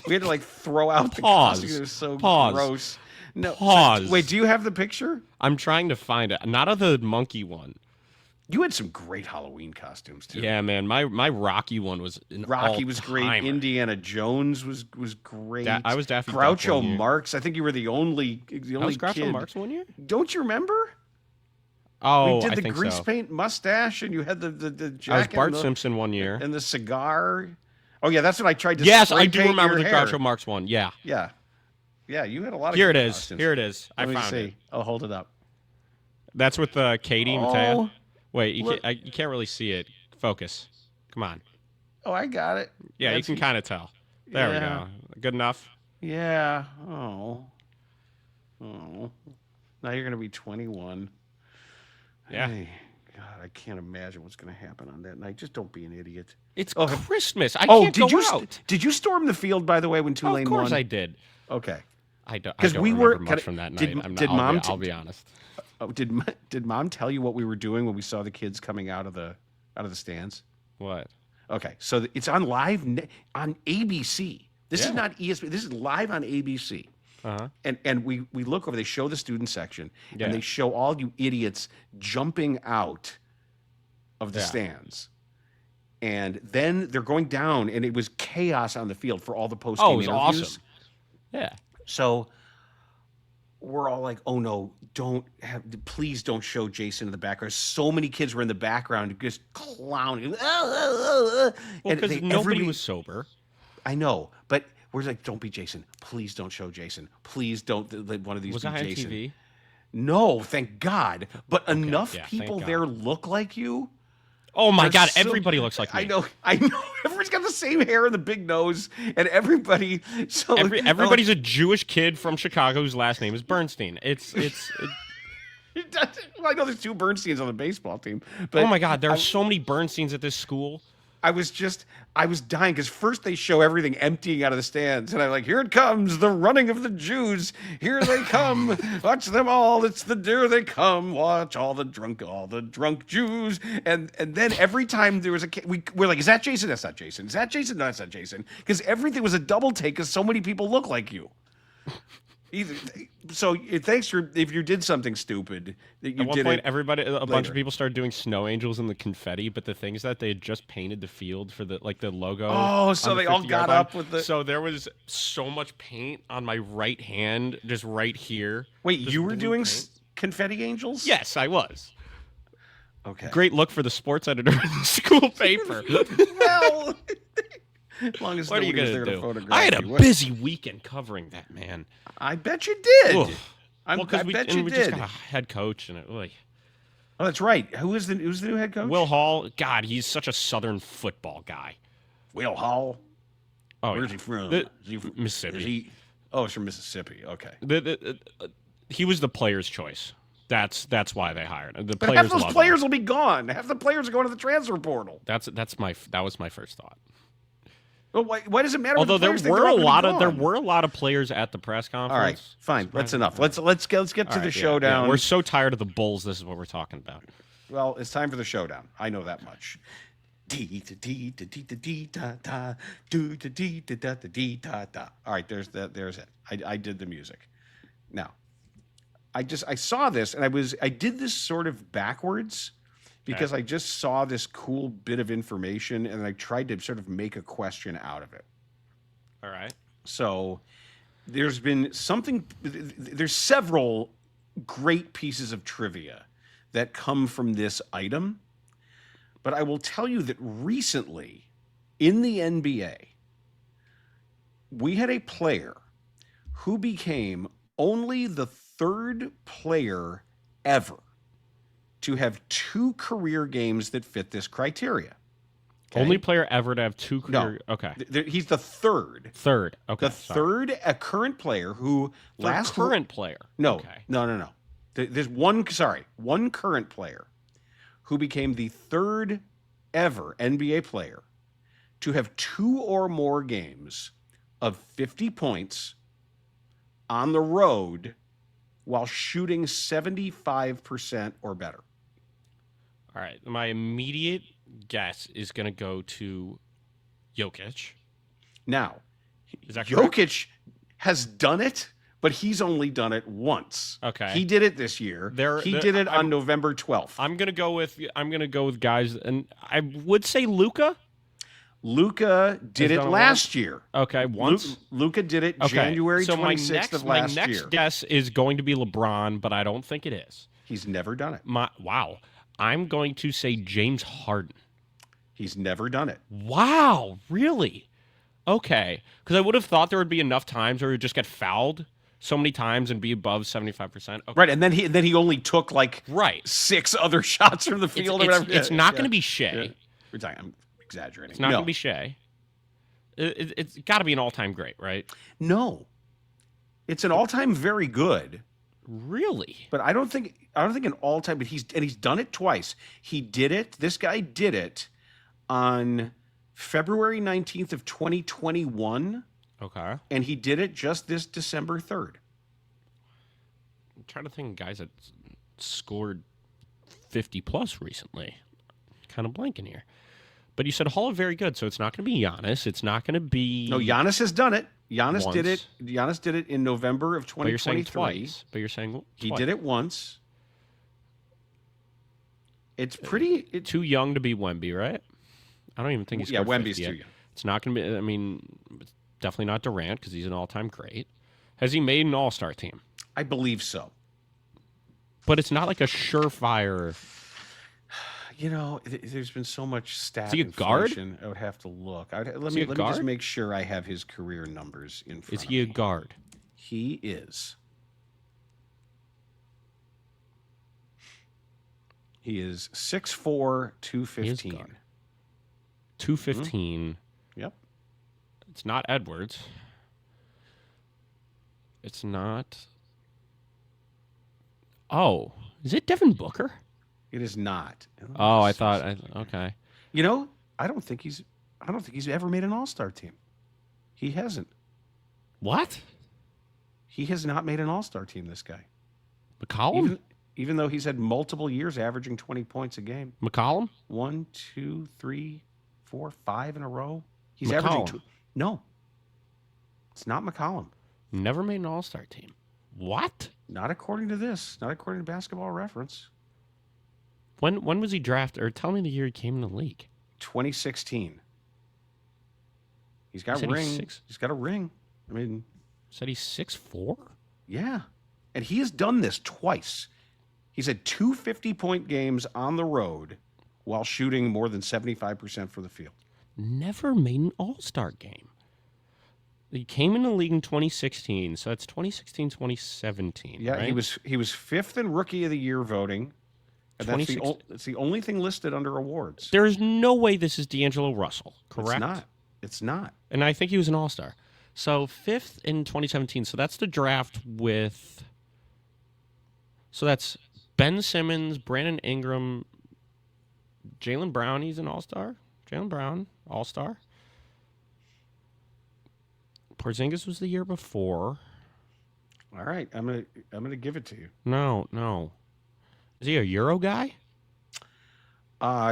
we had to like throw out the costume. It was so gross. No, Pause. Wait, do you have the picture? I'm trying to find it. Not of the monkey one. You had some great Halloween costumes too. Yeah, man. My Rocky one was Rocky was great. Indiana Jones was great. I was Daffy Duck Groucho one year. Marx. I think you were the only was Groucho kid. Marx one year? Don't you remember? Oh, we did I the think grease so. paint mustache, and you had the jacket. I was Bart Simpson one year, and the cigar. Oh yeah, that's when I tried to. Yes, spray I do paint remember your the hair. Groucho Marx one. Yeah. Yeah, you had a lot of. Here it good is. costumes. Here it is. Let me found see. it. I'll hold it up. That's with Katie Mattea. Wait, you look. you can't really see it. Focus. Come on. Oh, I got it. Yeah, you can kind of tell. There we go. Good enough? Yeah. Oh. Now you're going to be 21. Yeah. Hey, God, I can't imagine what's going to happen on that night. Just don't be an idiot. It's Christmas. I can't did go you out. Did you storm the field, by the way, when Tulane won? Of course I did. Okay. I don't we remember were much from that night. I'll be honest. Oh, did Mom tell you what we were doing when we saw the kids coming out of the stands? What? Okay, so it's on live on ABC. This is not ESPN. This is live on ABC. Uh-huh. And we look over. They show the student section, Yeah. and they show all you idiots jumping out of the stands. And then they're going down, and it was chaos on the field for all the post-game Oh, it was interviews. awesome. Yeah. So we're all like, "Oh no, please don't show Jason in the background." So many kids were in the background just clowning. Well, because nobody was sober. I know, but we're like, don't be Jason. Please don't show Jason. Please don't let one of these be Was I on Jason. TV? No, thank God. But enough yeah, people thank there God. look like you. Oh my God! So- Everybody looks like me. I know. Everybody's got the same hair and the big nose, and everybody. So Everybody's a Jewish kid from Chicago whose last name is Bernstein. Well, I know there's 2 Bernsteins on the baseball team. But oh my God! There are so many Bernsteins at this school. I was dying because first they show everything emptying out of the stands, and I'm like, here it comes, the running of the Jews. Here they come. Watch them all. Here they come. Watch all the drunk Jews. And then every time there was we're like, is that Jason? That's not Jason. Is that Jason? No, that's not Jason. Because everything was a double take because so many people look like you. So thanks for if you did something stupid that you At one did point, it. a bunch of people started doing snow angels in the confetti, but the thing is that they had just painted the field for the logo. Oh, so on the they all 50-yard got line. up with the. So there was so much paint on my right hand, just right here. Wait, Just you were blue doing paint. confetti angels? Yes, I was. Okay. Great look for the sports editor of the school paper. Well, as long as What are you nobody's gonna there to do? photograph I had a you. What- busy weekend covering that, man. I bet you did. Oof. I Well, because bet you we did. just got a head coach and Oh, that's right. Who's the new head coach? Will Hall. God, he's such a Southern football guy. Will Hall. Oh, Where's yeah. he from? The- Is he from Mississippi. Is he? Oh, it's from Mississippi. Okay. He was the player's choice. That's why they hired him. The But players half those love players him. will be gone. Half the players are going to the transfer portal. That was my first thought. Well, why does it matter? Although what the there players think? were They're a all gonna lot be of gone. players at the press conference. All right, fine. That's enough. Let's get to All the right, yeah, showdown. yeah. We're so tired of the Bulls. This is what we're talking about. Well, it's time for the showdown. I know that much. All right, there's it. I did the music. Now, I saw this and I did this sort of backwards because I just saw this cool bit of information and I tried to sort of make a question out of it. All right. So there's several great pieces of trivia that come from this item. But I will tell you that recently in the NBA, we had a player who became only the third player ever to have 2 career games that fit this criteria. Okay? Only player ever to have 2 career. No. Okay. He's the third. Third. Okay. The third, a current player who current player. No, Okay. no. There's one current player who became the third ever NBA player to have 2 or more games of 50 points on the road while shooting 75% or better. All right. My immediate guess is going to go to Jokic. Now, Is that correct? Jokic has done it, but he's only done it once. Okay. He did it this year. He did it on November 12th. I'm gonna go with guys, and I would say Luka. Luka did it done it last year. Okay, once. Luka did it Okay. January so 26th of last my next year. guess is going to be LeBron, but I don't think it is. He's never done it. Wow. I'm going to say James Harden. He's never done it. Wow, really? Okay, because I would have thought there would be enough times where he would just get fouled so many times and be above 75%. Okay. Right, and then he only took like Right. 6 other shots from the field or whatever. It's not going to be Shea. I'm exaggerating. It's not going to be Shea. It's got to be an all-time great, right? No. It's an all-time very good. Really? But I don't think an all-time. But he's done it twice. He did it. This guy did it on February 19th of 2021, Okay. and he did it just this December 3rd. I'm trying to think of guys that scored 50 plus recently. Kind of blanking here. But you said Hall of very good, so it's not going to be Giannis. It's not going to be. No, Giannis has done it. Giannis Once. did it. Giannis did it in November of But you're saying 2023. twice. But you're saying twice. He did it once. It's pretty. Too young to be Wemby, right? I don't even think he's. Yeah, scored Wemby's 50 too yet. young. It's not going to be. I mean, it's definitely not Durant because he's an all-time great. Has he made an All-Star team? I believe so. But it's not like a surefire. There's been so much stat he a guard? inflation. I would have to look. Let he me a just guard? make sure I have his career numbers in front Is of he a me. guard? He is. He is 6'4", 215. 215. Yep. It's not Edwards. It's not. Oh, is it Devin Booker? It is not. Oh, I thought. Okay. I don't think he's ever made an All-Star team. He hasn't. What? He has not made an All-Star team, this guy. McCollum? Even though he's had multiple years averaging 20 points a game. McCollum? 1, 2, 3, 4, 5 in a row. He's McCollum. averaging No. It's not McCollum. Never made an All-Star team. What? Not according to this. Not according to Basketball Reference. When was he drafted? Or tell me the year he came in the league. 2016. He's got a ring. He's got a ring. I mean, said he's 6'4"? Yeah. And he has done this twice. He's had 2 50-point games on the road while shooting more than 75% for the field. Never made an All-Star game. He came in the league in 2016, so that's 2016, 2017. Yeah, right? he was fifth in Rookie of the Year voting. And that's the only thing listed under awards. There is no way this is D'Angelo Russell, correct? It's not. And I think he was an All-Star. So fifth in 2017. So that's the draft with. So that's Ben Simmons, Brandon Ingram, Jaylen Brown. He's an All-Star. Jaylen Brown, All-Star. Porzingis was the year before. All right, I'm gonna give it to you. No. Is he a Euro guy?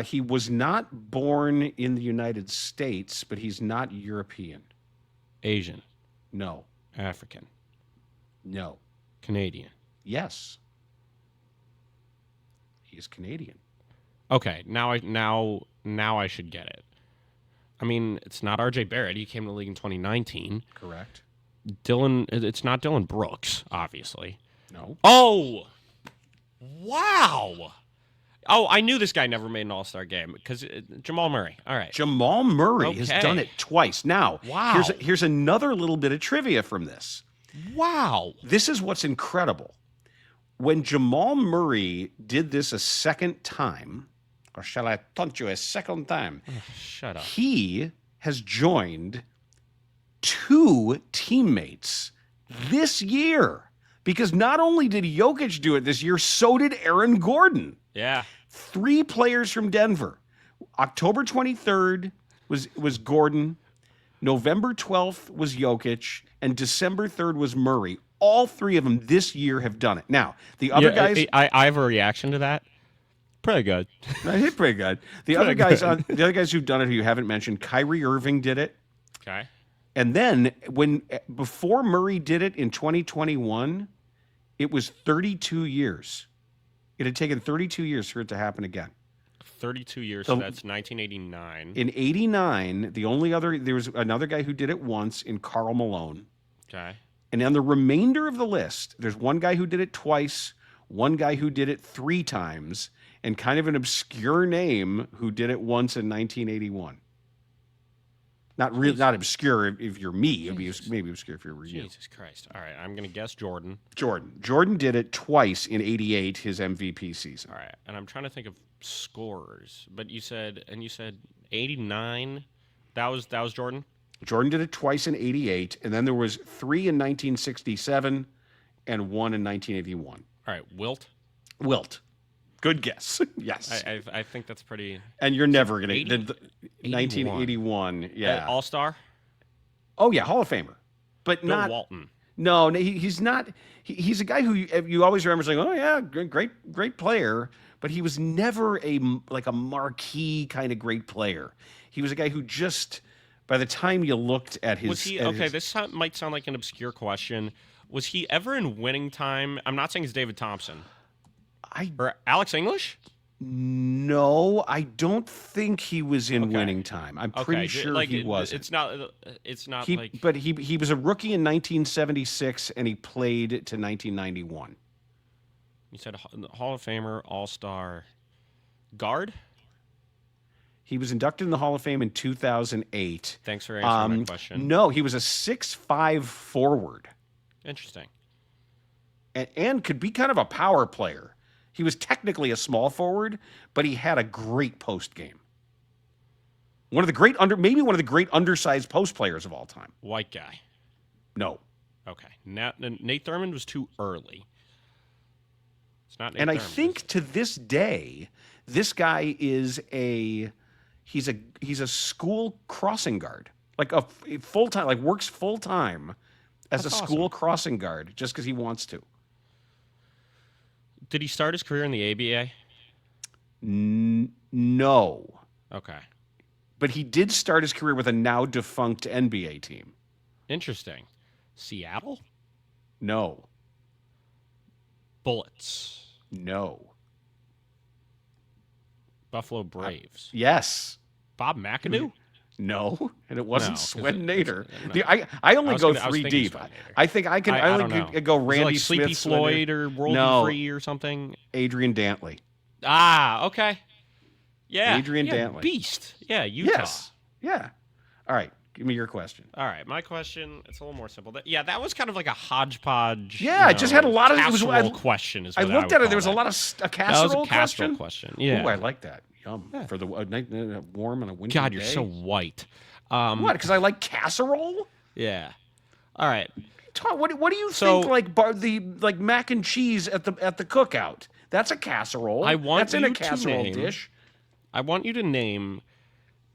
He was not born in the United States, but he's not European. Asian. No. African. No. Canadian. Yes. He is Canadian. Okay, now I should get it. I mean, it's not R.J. Barrett. He came to the league in 2019. Correct. It's not Dylan Brooks, obviously. No. Oh! Wow! Oh, I knew this guy never made an All-Star game because Jamal Murray. All right. Jamal Murray has done it twice. Now, wow. Here's another little bit of trivia from this. Wow. This is what's incredible. When Jamal Murray did this a second time, or shall I taunt you a second time? Shut up. He has joined 2 teammates this year. Because not only did Jokic do it this year, so did Aaron Gordon. Yeah. 3 players from Denver. October 23rd was Gordon. November 12th was Jokic. And December 3rd was Murray. All 3 of them this year have done it. Now, the other guys... I have a reaction to that. Pretty good. Pretty good. The other guys who've done it who you haven't mentioned, Kyrie Irving did it. Okay. And then before Murray did it in 2021, it was 32 years. It had taken 32 years for it to happen again. 32 years, so that's 1989. In 89, there was another guy who did it once in Karl Malone. Okay. And on the remainder of the list, there's one guy who did it twice, one guy who did it 3 times, and kind of an obscure name who did it once in 1981. Not obscure if you're me. It'd be maybe obscure if you're you. Jesus Christ. All right, I'm going to guess Jordan. Jordan did it twice in 88, his MVP season. All right, and I'm trying to think of scorers, but you said 89. That was Jordan? Jordan did it twice in 88, and then there was 3 in 1967 and 1 in 1981. All right, Wilt. Good guess. Yes. I think that's pretty... And you're never going to... 1981, yeah. All-Star? Oh, yeah, Hall of Famer. But Bill not... Walton. No, he's not... He's a guy who you always remember saying, oh, yeah, great player. But he was never a marquee kind of great player. He was a guy who just... By the time you looked at his... Was he... Okay, this might sound like an obscure question. Was he ever in winning time? I'm not saying it's David Thompson. Or Alex English? No, I don't think he was in winning time. I'm pretty sure he wasn't. It's not like... But he was a rookie in 1976, and he played to 1991. You said Hall of Famer, All-Star, guard? He was inducted in the Hall of Fame in 2008. Thanks for answering my question. No, he was a 6'5" forward. Interesting. And could be kind of a power player. He was technically a small forward, but he had a great post game. Maybe one of the great undersized post players of all time. White guy. No. Okay. Nate Thurmond was too early. It's not Nate And Thurmond, I think to this day, this guy is he's a school crossing guard. Like a full time, like works full time as That's a school awesome. crossing guard just because he wants to. Did he start his career in the ABA? No. Okay. But he did start his career with a now defunct NBA team. Interesting. Seattle? No. Bullets. No. Buffalo Braves. Yes. Bob McAdoo? No, and it wasn't No, 'cause Swen it's- Nader. no. I only go I was three thinking deep. Swen Nader. I think I can. I don't only know. go Is it Randy like Sleepy Smith, Swen Floyd Nader. or World No. Free or something? Adrian Dantley. Ah, okay. Yeah. Adrian yeah, Dantley. Beast. Yeah, Utah. Yes. Yeah. All right. Give me your question. All right, my question, it's a little more simple. That was kind of like a hodgepodge. Yeah, it just had a lot of- it was- casserole question. Is I what looked would at it. call There was a that. lot of a That casserole was a casserole question. Yeah. Ooh, I like that. Yum for the warm on a winter God, day. you're so white. What? Because I like casserole. Yeah. All right. What do you So- think? Like mac and cheese at the cookout. That's a casserole. I want That's in a you to casserole name- dish. I want you to name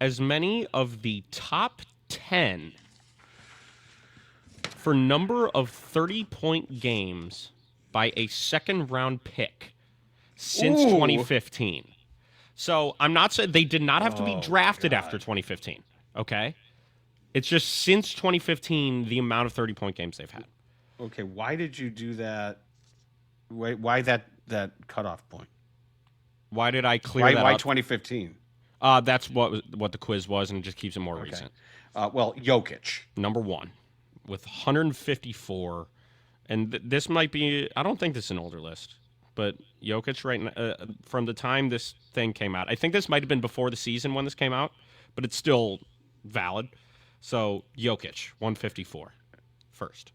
as many of the top 10 for number of 30-point games by a second-round pick since Ooh. 2015. So I'm not saying they did not have to be Oh, drafted after 2015. Okay, it's just since 2015 the amount of 30-point games they've had. Okay, why did you do that? Why that cutoff point? Why did I clear Why that why up? 2015? That's what the quiz was, and it just keeps it more recent. Well, Jokic. Number one with 154, and this might be. I don't think this is an older list, but Jokic right now, from the time this thing came out, I think this might have been before the season when this came out, but it's still valid. So Jokic 154 first.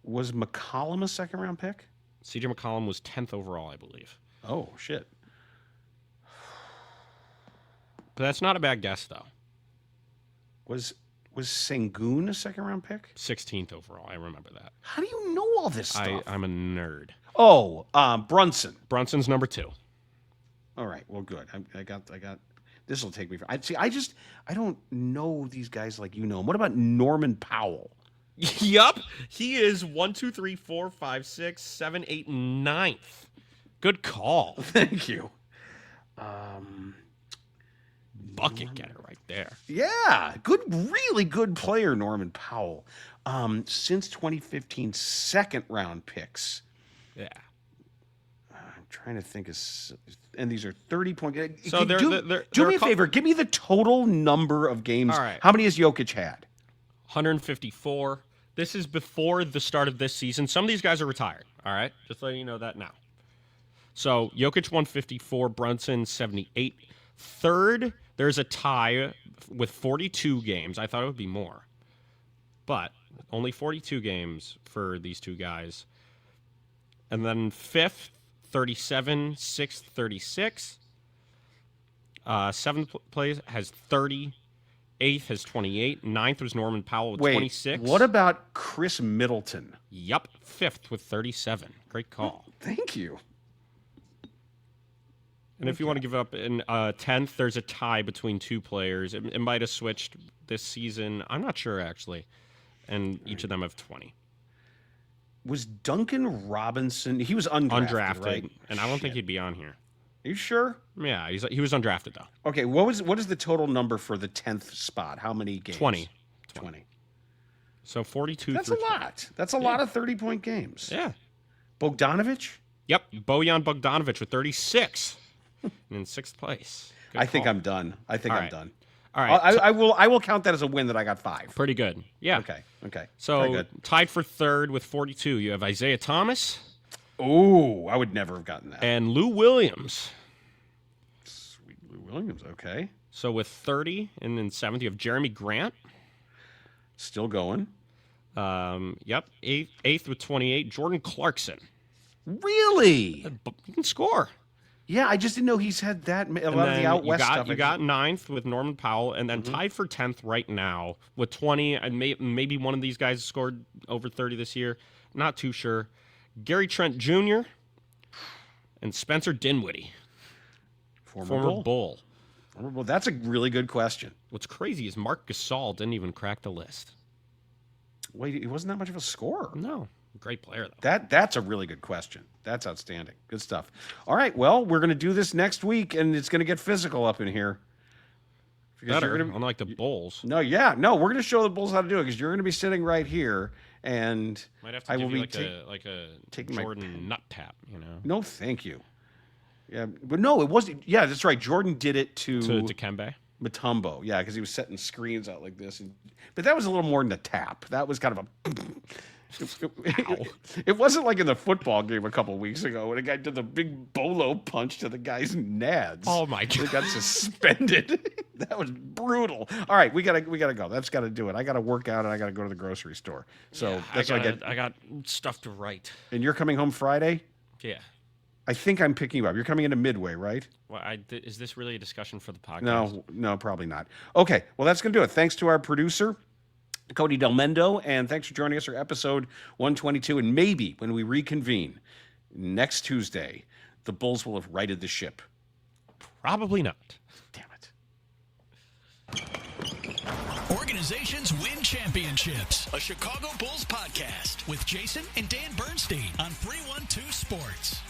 Was McCollum a second round pick? CJ McCollum was 10th overall, I believe. Oh shit. But that's not a bad guess though. Was Sengun a second round pick? 16th overall, I remember that. How do you know all this stuff? I'm a nerd. Oh, Brunson. Brunson's number 2. All right. Well, good. I got. This will take me. I don't know these guys like you know 'em. What about Norman Powell? Yup. He is 1, 2, 3, 4, 5, 6, 7, 8, 9th. Good call. Thank you. Bucket getter right there. Yeah, really good player, Norman Powell. Since 2015, second round picks. Yeah. I'm trying to think and these are 30-point. So do me a favor. Give me the total number of games. All right. How many has Jokic had? 154. This is before the start of this season. Some of these guys are retired. All right. Just letting you know that now. So Jokic 154, Brunson 78. Third, there's a tie with 42 games. I thought it would be more. But only 42 games for these two guys. And then fifth, 37, sixth, 36. Seventh place has 30. Eighth has 28. Ninth was Norman Powell with 26. What about Chris Middleton? Yup. Fifth with 37. Great call. Thank you. And if you want to give up in 10th, there's a tie between two players. It might have switched this season. I'm not sure, actually. And each of them have 20. Was Duncan Robinson? He was undrafted, right? And I don't think he'd be on here. Are you sure? Yeah, he was undrafted, though. Okay, what is the total number for the 10th spot? How many games? 20. 20. So 42. That's a lot. That's a lot of 30-point games. Yeah. Bogdanovich? Yep. Bojan Bogdanovic with 36. And in 6th place. Good I think call. I'm done. I think All I'm right. done. All right. I will count that as a win that I got 5. Pretty good. Yeah. Okay. Very So good. tied for third with 42. You have Isaiah Thomas Ooh, I would never have gotten that. and Lou Williams. Sweet Lou Williams. Okay. So with 30 and then 70 of Jeremy Grant. Still going. Yep. Eighth with 28, Jordan Clarkson. Really? He can score. Yeah, I just didn't know he's had that. A lot of the out west stuff. You got ninth with Norman Powell, and then tied for 10th right now with 20. And maybe one of these guys scored over 30 this year. Not too sure. Gary Trent Jr. and Spencer Dinwiddie. Former Bull. Well, that's a really good question. What's crazy is Mark Gasol didn't even crack the list. Wait, he wasn't that much of a scorer. No. Great player, though. That's a really good question. That's outstanding. Good stuff. All right, well, we're going to do this next week, and it's going to get physical up in here. Better, unlike the Bulls. No, we're going to show the Bulls how to do it, because you're going to be sitting right here, and might have to give you like a Jordan nut tap, you know? No, thank you. Yeah, but no, it wasn't. Yeah, that's right. Jordan did it to Kembe. Mutombo, yeah, because he was setting screens out like this. But that was a little more than a tap. That was kind of a... It wasn't like in the football game a couple weeks ago when a guy did the big bolo punch to the guy's nads. Oh my god! He got suspended. That was brutal. All right, we gotta go. That's got to do it. I got to work out and I got to go to the grocery store. So yeah, that's what I get. I got stuff to write. And you're coming home Friday? Yeah. I think I'm picking you up. You're coming into Midway, right? Well, is this really a discussion for the podcast? No, probably not. Okay, well that's gonna do it. Thanks to our producer, Cody Del Mendo, and thanks for joining us for episode 122. And maybe when we reconvene next Tuesday, the Bulls will have righted the ship. Probably not. Damn it. Organizations win championships. A Chicago Bulls podcast with Jason and Dan Bernstein on 312 Sports.